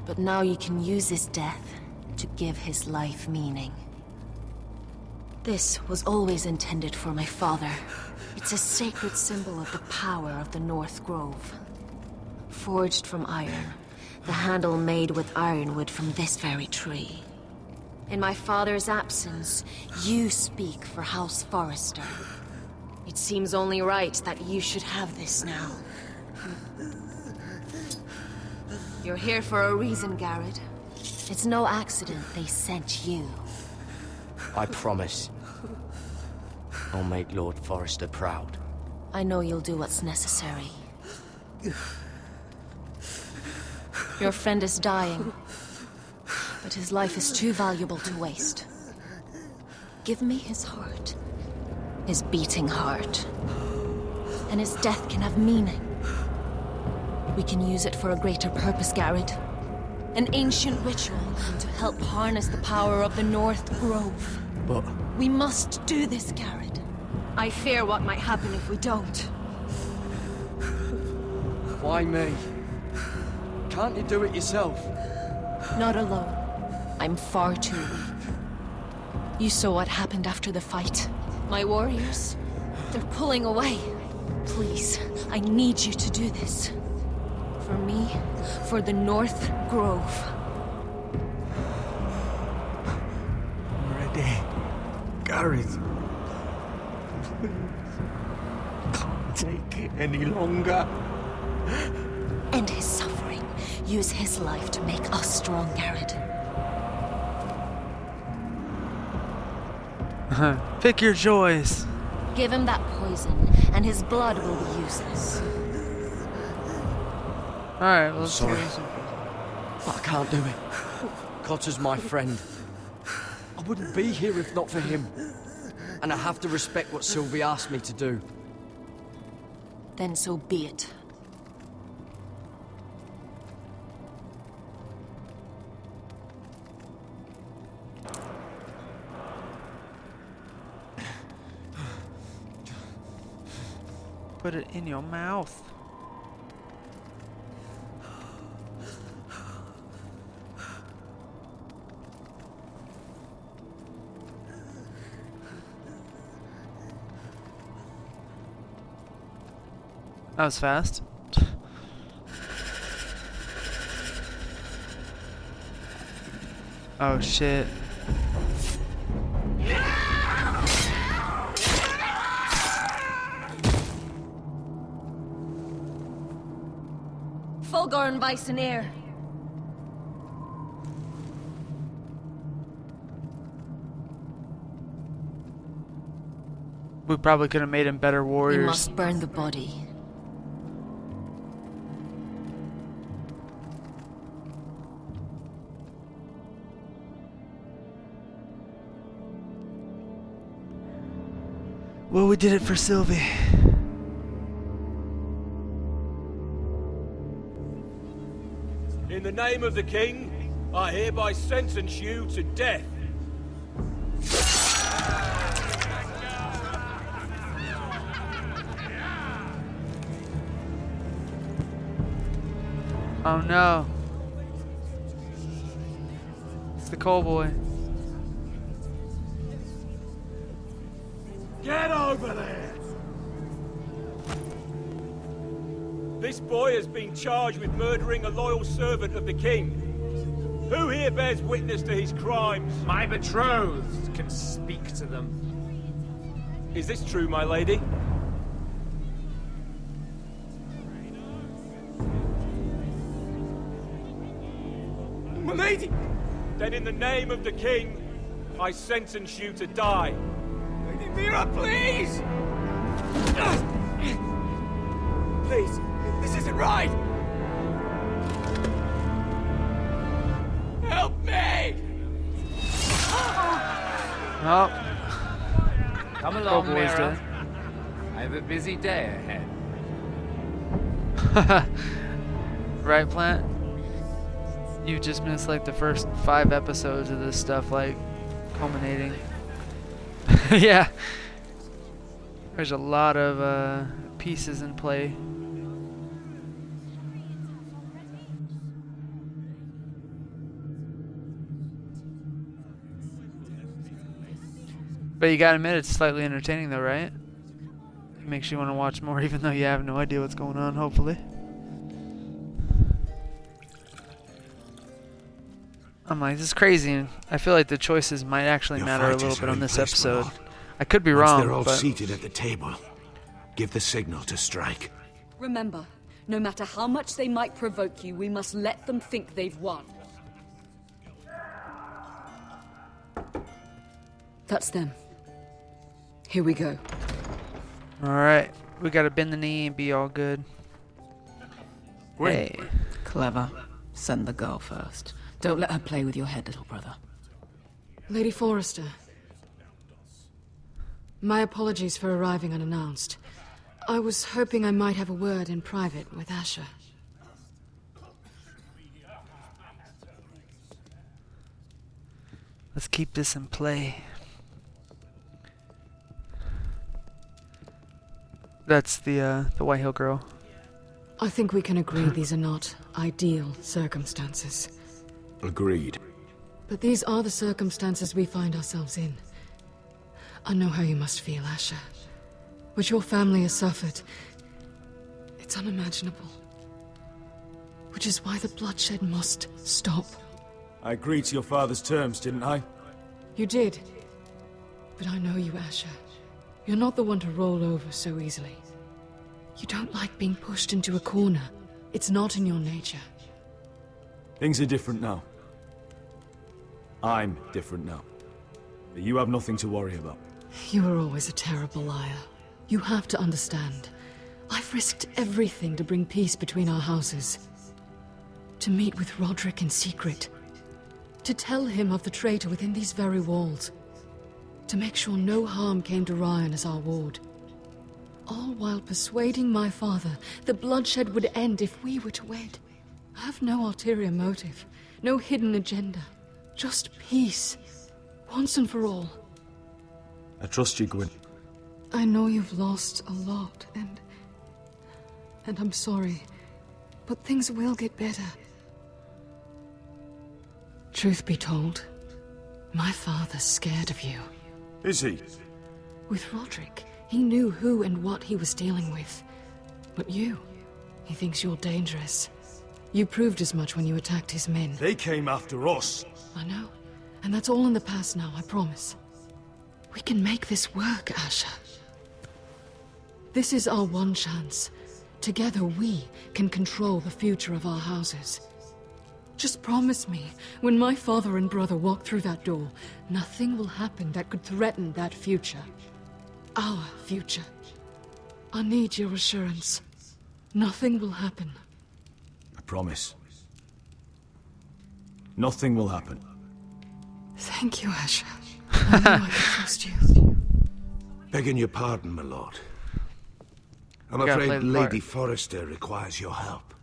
But now you can use his death to give his life meaning. This was always intended for my father. It's a sacred symbol of the power of the North Grove. Forged from iron, the handle made with ironwood from this very tree. In my father's absence, you speak for House Forrester. It seems only right that you should have this now. You're here for a reason, Garrett. It's no accident they sent you. I promise. I'll make Lord Forrester proud. I know you'll do what's necessary. Your friend is dying, but his life is too valuable to waste. Give me his heart. His beating heart. And his death can have meaning. We can use it for a greater purpose, Garrett. An ancient ritual to help harness the power of the North Grove. But... we must do this, Garrett. I fear what might happen if we don't. Why me? Can't you do it yourself? Not alone. I'm far too weak. You saw what happened after the fight. My warriors, they're pulling away. Please, I need you to do this. For me, for the North Grove. I'm ready. Gareth. Please. Can't take it any longer. End his suffering. Use his life to make us strong, Garrett. Pick your joys. Give him that poison, and his blood will be useless. Alright, well, let's Sorry. hear some- But I can't do it. Cotter's my friend. I wouldn't be here if not for him. And I have to respect what Sylvie asked me to do. Then so be it. Put it in your mouth. That was fast. Oh shit. Fulgor and Bisoneer. We probably could have made him better We warriors. must burn the body. Well, we did it for Sylvie. In the name of the king, I hereby sentence you to death. Oh no. It's the coal boy. Get over there! This boy has been charged with murdering a loyal servant of the king. Who here bears witness to his crimes? My betrothed can speak to them. Is this true, my lady? My lady! Then in the name of the king, I sentence you to die. Lady Mira, please! Please, this isn't right! Help me! Oh. Come Coal along, boy's Mira. dead. I have a busy day ahead. Right, Plant? You just missed like the first 5 episodes of this stuff, like, culminating. Yeah. There's a lot of pieces in play. But you gotta admit, it's slightly entertaining though, right? It makes you want to watch more even though you have no idea what's going on, hopefully. I'm like, this is crazy, and I feel like the choices might actually Your matter a fighters little bit are on in this place, my episode. lord. I could be Once wrong, they're all but seated at the table, give the signal to strike. Remember, no matter how much they might provoke you, we must let them think they've won. That's them. Here we go. alright. We gotta bend the knee and be all good. Hey. Clever. Send the girl first. Don't let her play with your head, little brother. Lady Forrester. My apologies for arriving unannounced. I was hoping I might have a word in private with Asher. Let's keep this in play. That's the White Hill girl. I think we can agree these are not ideal circumstances. Agreed. But these are the circumstances we find ourselves in. I know how you must feel, Asher. What your family has suffered, it's unimaginable. Which is why the bloodshed must stop. I agreed to your father's terms, didn't I? You did. But I know you, Asher. You're not the one to roll over so easily. You don't like being pushed into a corner. It's not in your nature. Things are different now. I'm different now. But you have nothing to worry about. You were always a terrible liar. You have to understand. I've risked everything to bring peace between our houses. To meet with Roderick in secret. To tell him of the traitor within these very walls. To make sure no harm came to Ryan as our ward. All while persuading my father the bloodshed would end if we were to wed. I have no ulterior motive, no hidden agenda. Just peace, once and for all. I trust you, Gwyn. I know you've lost a lot, and I'm sorry, but things will get better. Truth be told, my father's scared of you. Is he? With Roderick, he knew who and what he was dealing with. But you, he thinks you're dangerous. You proved as much when you attacked his men. They came after us. I know. And that's all in the past now, I promise. We can make this work, Asher. This is our one chance. Together we can control the future of our houses. Just promise me, when my father and brother walk through that door, nothing will happen that could threaten that future. Our future. I need your assurance. Nothing will happen. I promise. Nothing will happen. Thank you, Asher. I knew I could trust you. Begging your pardon, my lord. I'm You gotta play afraid the part. Lady Forrester requires your help.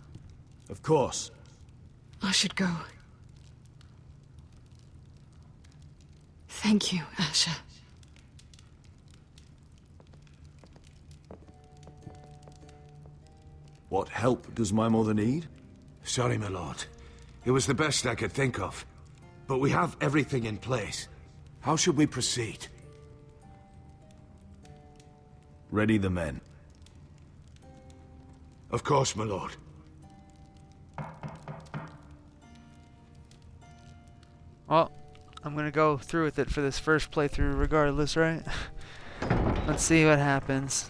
Of course. I should go. Thank you, Asher. What help does my mother need? Sorry, my lord. It was the best I could think of. But we have everything in place. How should we proceed? Ready the men. Of course, my lord. Well, I'm gonna go through with it for this first playthrough regardless, right? Let's see what happens.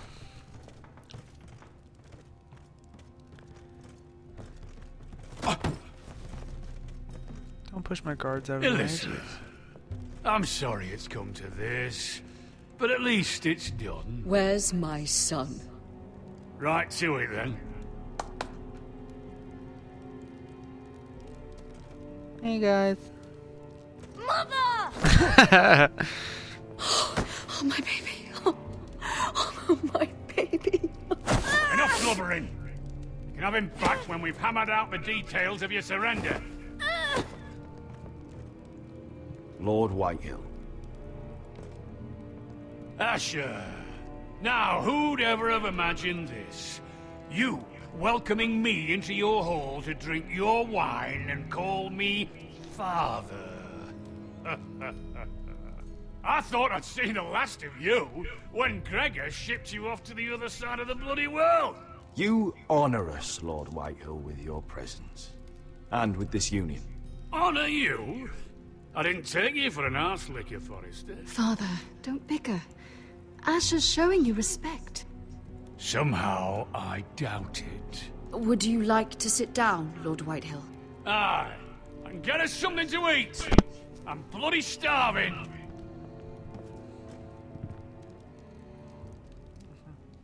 Don't push my guards over the edge. Listen, I'm sorry it's come to this, but at least it's done. Where's my son? Right to it then. Hey guys. Mother! Oh, my baby. Oh, my baby. Enough blubbering. You can have him back when we've hammered out the details of your surrender. Lord Whitehill. Asher. Now, who'd ever have imagined this? You welcoming me into your hall to drink your wine and call me father. I thought I'd seen the last of you when Gregor shipped you off to the other side of the bloody world. You honor us, Lord Whitehill, with your presence. And with this union. Honor you? I didn't take you for an arse licker, Forrester. Father, don't bicker. Asher's showing you respect. Somehow I doubt it. Would you like to sit down, Lord Whitehill? Aye, and get us something to eat. I'm bloody starving.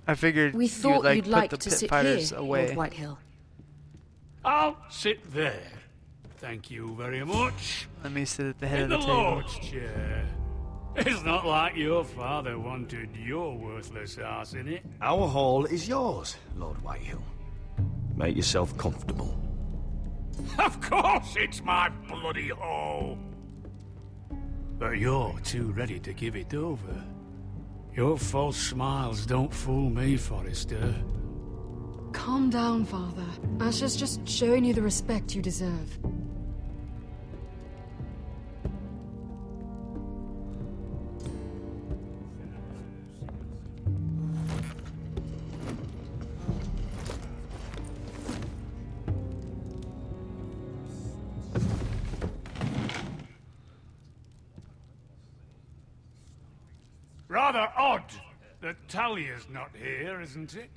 I figured We thought you'd you'd put like the to pit sit fighters here, away. Lord Whitehill. I'll sit there. Thank you very much. Let me sit at the head In of the the table. Lord's chair. It's not like your father wanted your worthless ass in it. Our hall is yours, Lord Whitehill. Make yourself comfortable. Of course it's my bloody hall. But you're too ready to give it over. Your false smiles don't fool me, Forrester. Calm down, Father. Asher's just showing you the respect you deserve. Rather odd that Talia's not here, isn't it?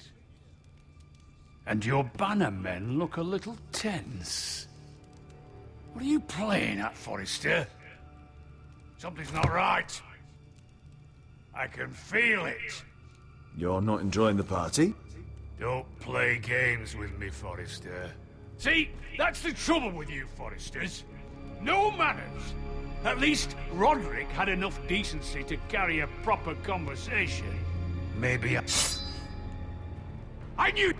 And your banner men look a little tense. What are you playing at, Forrester? Something's not right. I can feel it. You're not enjoying the party? Don't play games with me, Forrester. See, that's the trouble with you, Forresters. No manners. At least Roderick had enough decency to carry a proper conversation. Maybe I knew...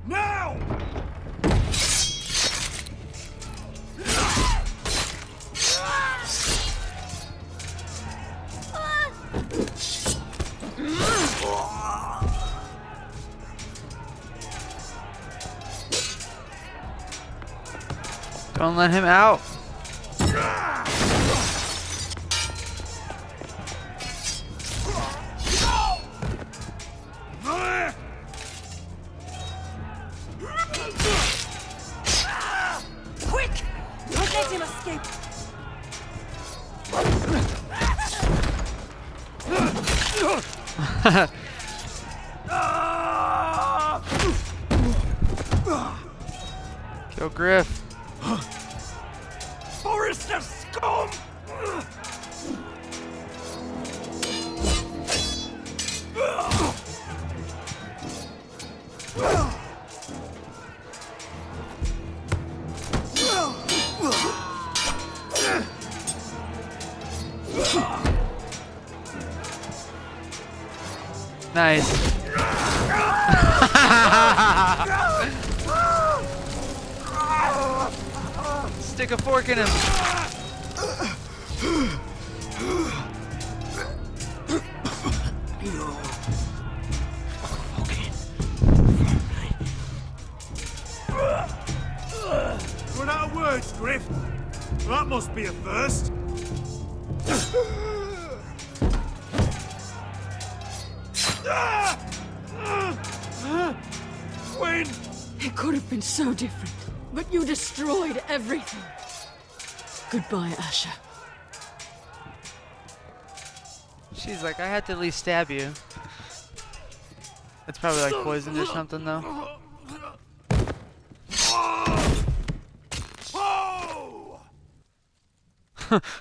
Now! Don't let him out. Kill Griff. Forrester scum! Nice. Stick a fork in him. Run out of words, Griff. Well, that must be a first. When? It could have been so different, but you destroyed everything. Goodbye, Asher. She's like, I had to at least stab you. It's probably like poisoned or something, though.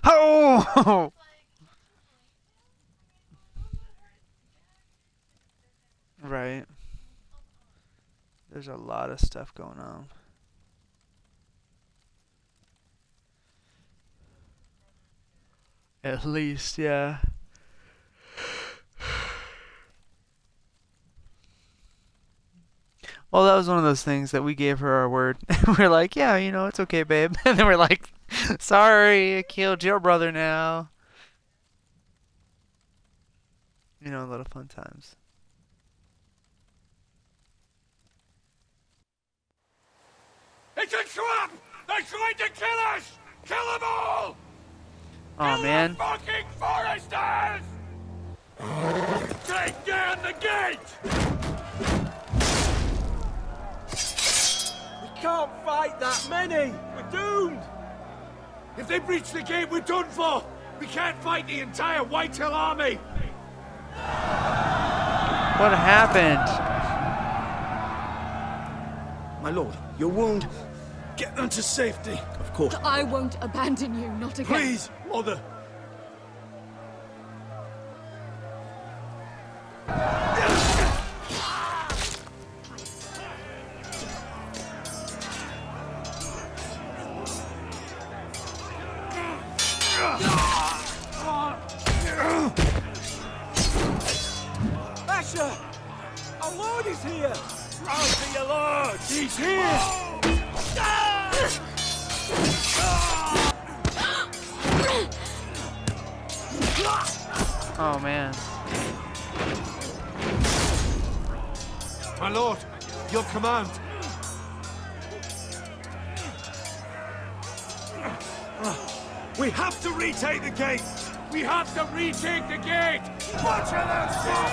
Oh! Right. There's a lot of stuff going on. At least, yeah. Well, that was one of those things that we gave her our word. We're like, yeah, you know, it's okay, babe. And then we're like, sorry, I killed your brother now. You know, a lot of fun times. It's a trap! They're trying to kill us! Kill them all! Oh, man. Fucking Foresters! Take down the gate! We can't fight that many! We're doomed! If they breach the gate, we're done for! We can't fight the entire Whitehill army! What happened? My lord, your wound. Get them to safety. Of course. I won't abandon you, not again. Please, mother. Asher! Our lord is here! Run to your lord! He's here! Oh, man. My lord, your command. We have to retake the gate! We have to retake the gate! Watch out, those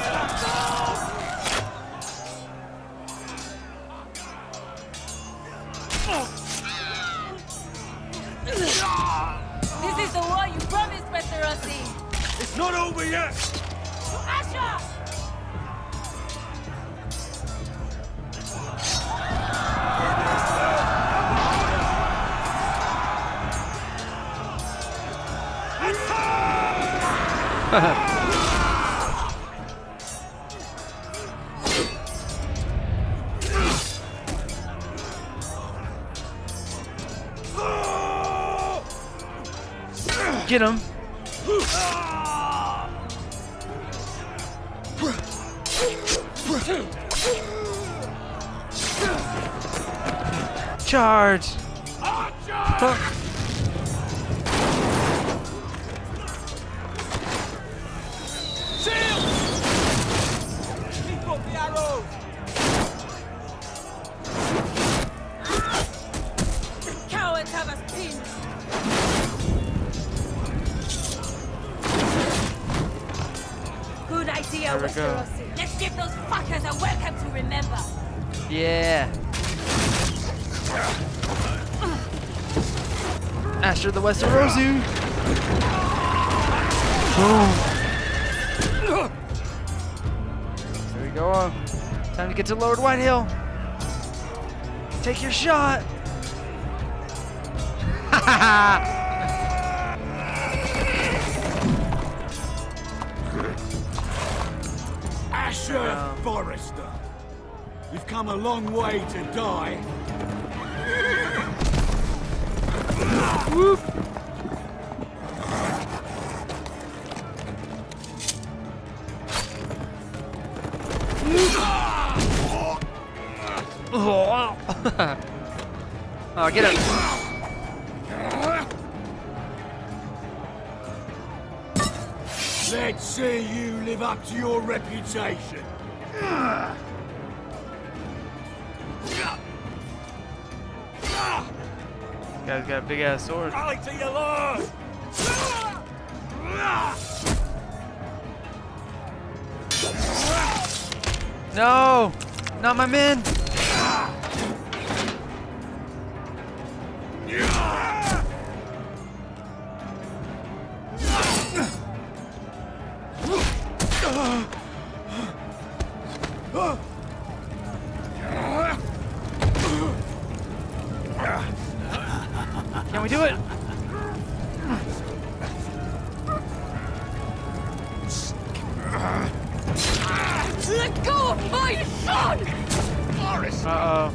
This is the war you promised, Mr. Rossi! It's not over yet! Asha! Get him. Charge. Keep up the arrows! Cowards have us pinned! Good idea, There we Mr. go. Rossi. Let's give those fuckers a welcome to remember. Yeah. Asher the Westerosi. Boom. Go on. Time to get to Lord Whitehill. Take your shot. Asher Forrester, you've come a long way to die. Whoop. Oh, get up. Let's see you live up to your reputation. Guy's got a big ass sword. Rally to your lord! No! Not my men! Can we do it? Let go of my son! Forrester!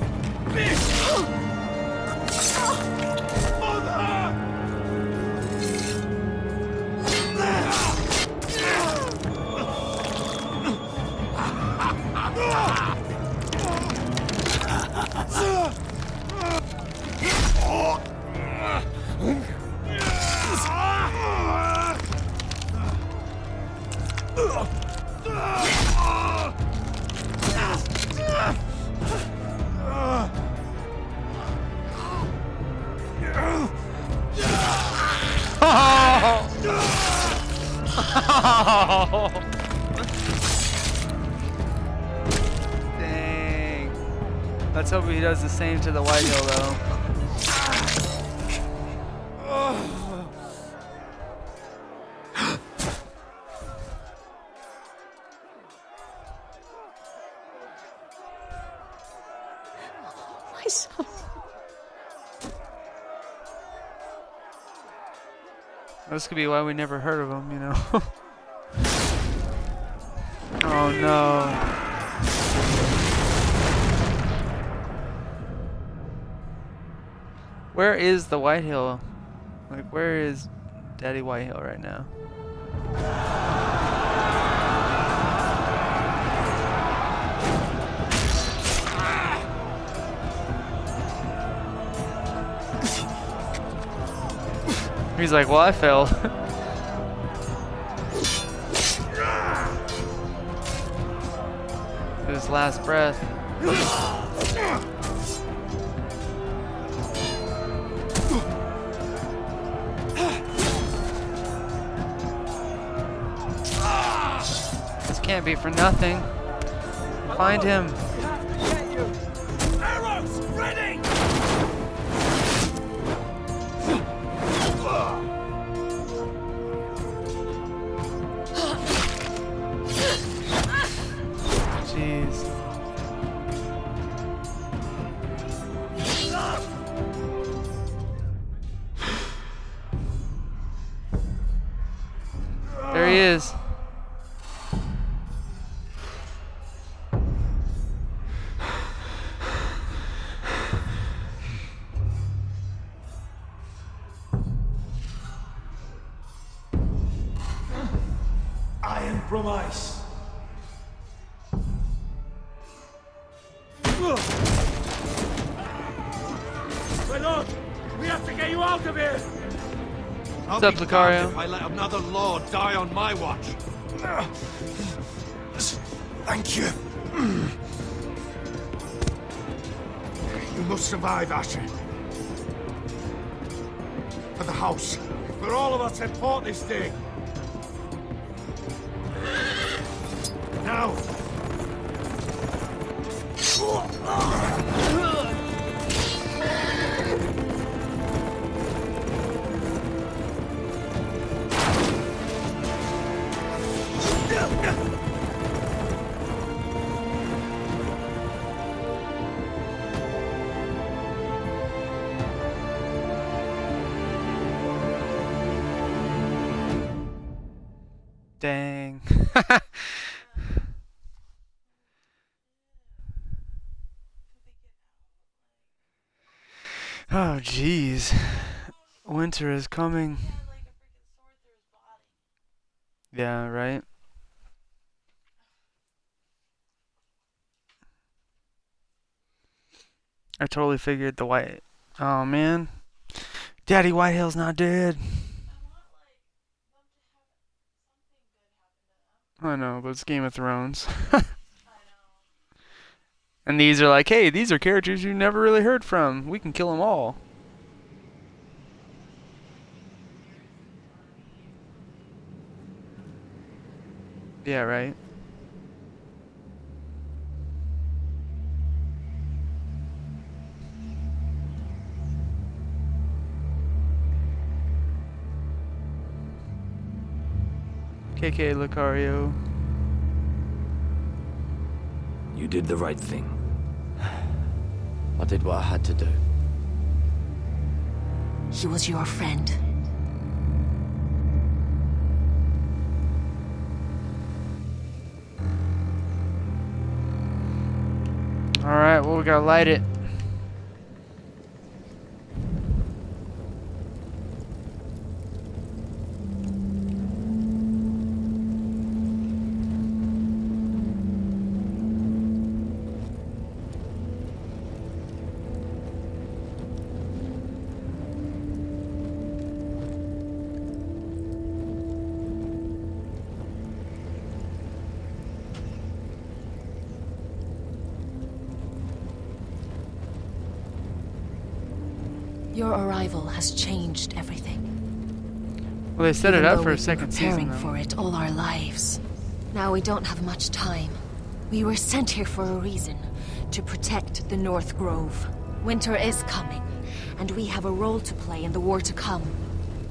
Uh-oh. Dang. Let's hope he does the same to the Whitehill, though. My son. This could be why we never heard of him, you know. Oh no. Where is the Whitehill? Like, where is Daddy Whitehill right now? He's like, well, I fell. His last breath. This can't be for nothing. Find him. Arrows ready! Jeez. There he is. Iron from ice. My lord, we have to get you out of here! What's up, Lucario? If I let another lord die on my watch. Thank you. You must survive, Asher. For the house. For all of us that fought this day. Now. Dang. Oh, jeez. Winter is coming. Yeah, right? I totally figured the white... Oh, man. Daddy Whitehair's not dead. I know, but it's Game of Thrones. And these are like, hey, these are characters you never really heard from. We can kill them all. Yeah, right? KK Lucario. You did the right thing. I did what I had to do. He was your friend. Alright, well, we gotta light it. Your arrival has changed everything. Well, they set it Even up though for a we've been second season, preparing though. for it all our lives. Now we don't have much time. We were sent here for a reason, to protect the North Grove. Winter is coming, and we have a role to play in the war to come.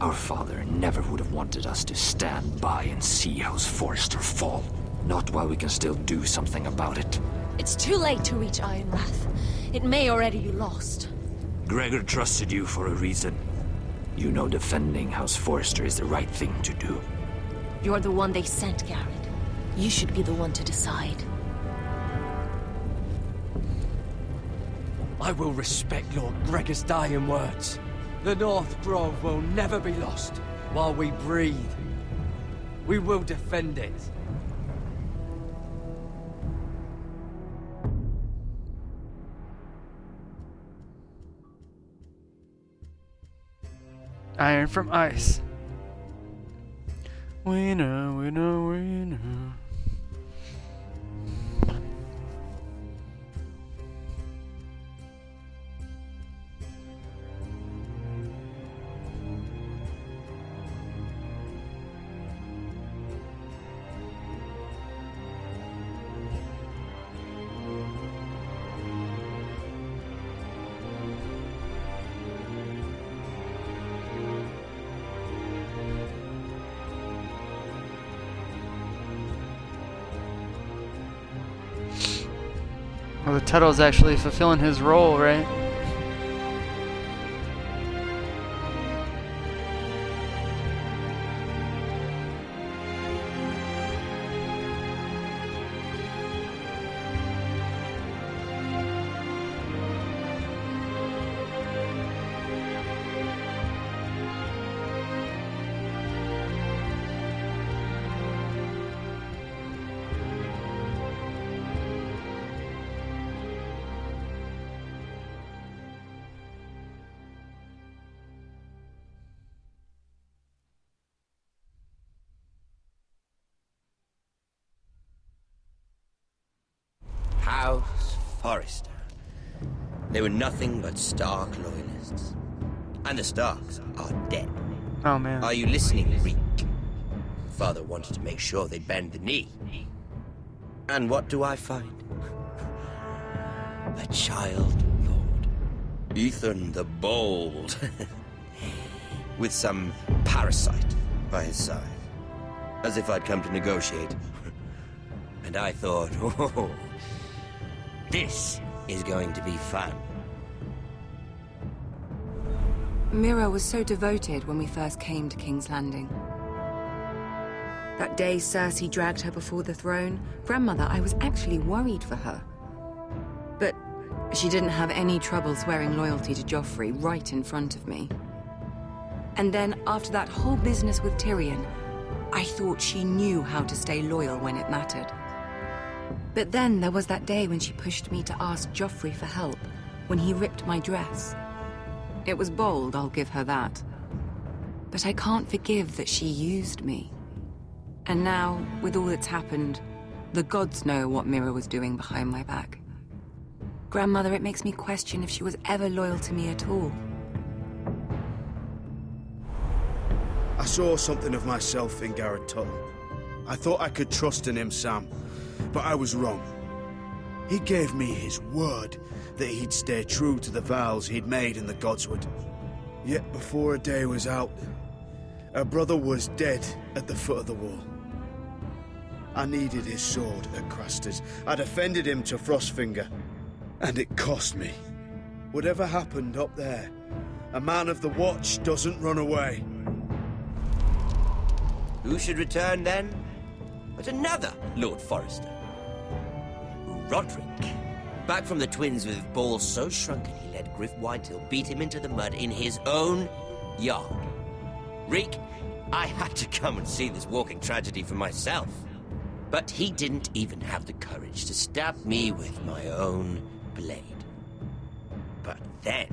Our father never would have wanted us to stand by and see House Forrester fall. Not while we can still do something about it. It's too late to reach Ironrath. It may already be lost. Gregor trusted you for a reason. You know defending House Forrester is the right thing to do. You're the one they sent, Garrett. You should be the one to decide. I will respect Lord Gregor's dying words. The North Grove will never be lost while we breathe. We will defend it. Iron from ice. Winner, winner, winner. Well, the Tuttle's actually fulfilling his role, right? House Forrester. They were nothing but Stark loyalists. And the Starks are dead. Oh, man. Are you listening, Reek? Father wanted to make sure they'd bend the knee. And what do I find? A child lord. Ethan the Bold. With some parasite by his side. As if I'd come to negotiate. And I thought, oh, this is going to be fun. Mira was so devoted when we first came to King's Landing. That day Cersei dragged her before the throne, Grandmother, I was actually worried for her. But she didn't have any trouble swearing loyalty to Joffrey right in front of me. And then, after that whole business with Tyrion, I thought she knew how to stay loyal when it mattered. But then there was that day when she pushed me to ask Joffrey for help, when he ripped my dress. It was bold, I'll give her that. But I can't forgive that she used me. And now, with all that's happened, the gods know what Mira was doing behind my back. Grandmother, it makes me question if she was ever loyal to me at all. I saw something of myself in Garrett Tuttle. I thought I could trust in him, Sam, but I was wrong. He gave me his word that he'd stay true to the vows he'd made in the Godswood. Yet before a day was out, her brother was dead at the foot of the wall. I needed his sword at Craster's. I defended him to Frostfinger, and it cost me. Whatever happened up there, a man of the Watch doesn't run away. Who should return then? But another Lord Forrester. Roderick. Back from the Twins with balls so shrunken he let Griff Whitetail beat him into the mud in his own yard. Reek, I had to come and see this walking tragedy for myself. But he didn't even have the courage to stab me with my own blade. But then,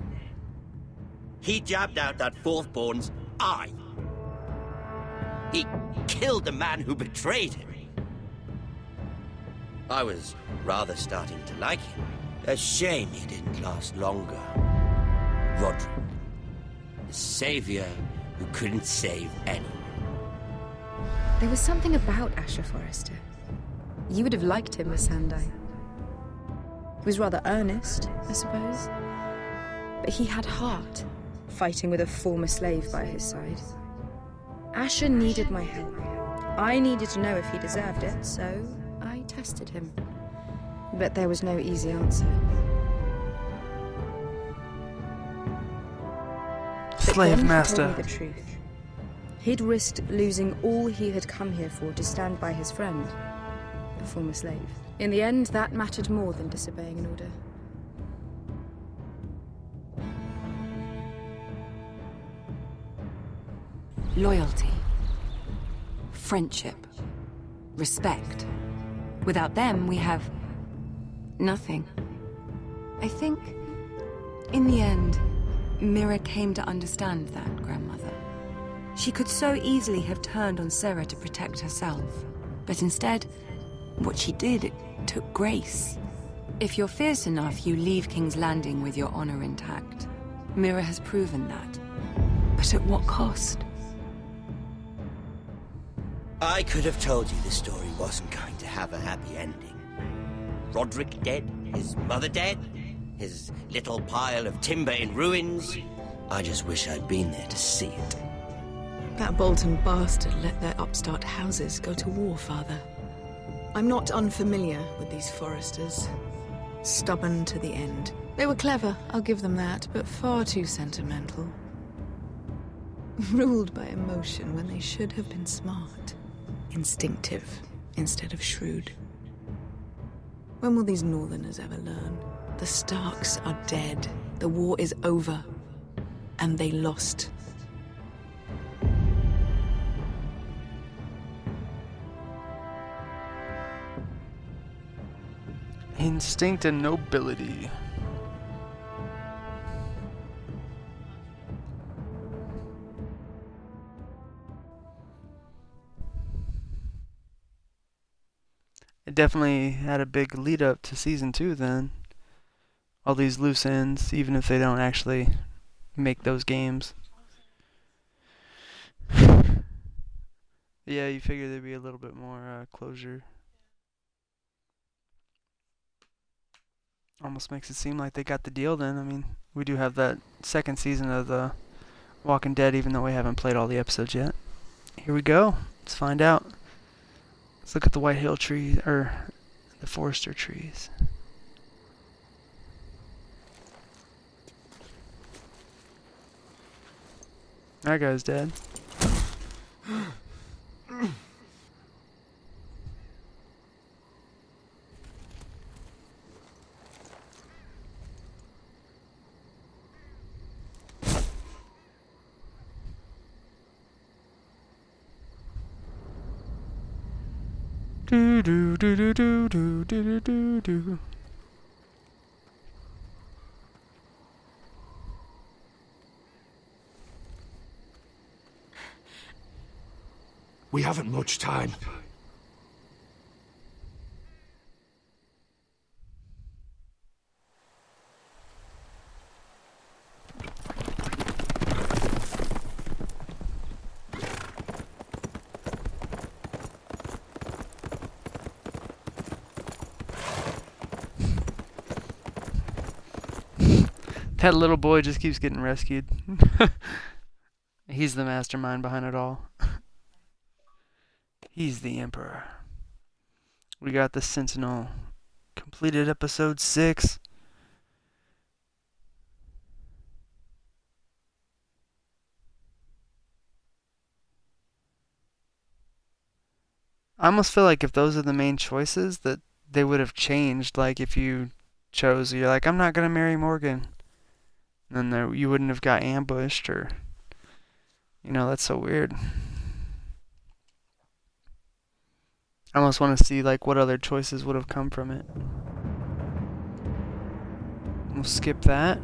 he jabbed out that fourthborn's eye. He killed the man who betrayed him. I was rather starting to like him. A shame he didn't last longer. Roderick, the savior who couldn't save anyone. There was something about Asher Forrester. You would have liked him, Miss Sandai. He was rather earnest, I suppose. But he had heart, fighting with a former slave by his side. Asher needed my help. I needed to know if he deserved it, so I tested him. But there was no easy answer. Slave master. He told me the truth. He'd risked losing all he had come here for to stand by his friend, a former slave. In the end, that mattered more than disobeying an order. Loyalty. Friendship. Respect. Without them, we have nothing. I think, in the end, Mira came to understand that, Grandmother. She could so easily have turned on Sarah to protect herself. But instead, what she did, it took grace. If you're fierce enough, you leave King's Landing with your honor intact. Mira has proven that. But at what cost? I could have told you this story wasn't going to have a happy ending. Roderick dead, his mother dead, his little pile of timber in ruins. I just wish I'd been there to see it. That Bolton bastard let their upstart houses go to war, Father. I'm not unfamiliar with these Forresters. Stubborn to the end. They were clever, I'll give them that, but far too sentimental. Ruled by emotion when they should have been smart. Instinctive instead of shrewd. When will these Northerners ever learn? The Starks are dead. The war is over. And they lost. Instinct and nobility. It definitely had a big lead up to season 2 then. All these loose ends, even if they don't actually make those games. Yeah, you figure there'd be a little bit more closure. Almost makes it seem like they got the deal then. I mean, we do have that second season of The Walking Dead, even though we haven't played all the episodes yet. Here we go. Let's find out. Let's look at the White Hill trees, or the Forester trees. That guy's dead. Do do do do do do do do do. We haven't much time. That little boy just keeps getting rescued. He's the mastermind behind it all. He's the Emperor. We got the Sentinel. Completed episode 6. I almost feel like if those are the main choices, that they would have changed. Like if you chose, you're like, I'm not going to marry Morgan. Then there, you wouldn't have got ambushed or... You know, that's so weird. I almost want to see like what other choices would have come from it. We'll skip that.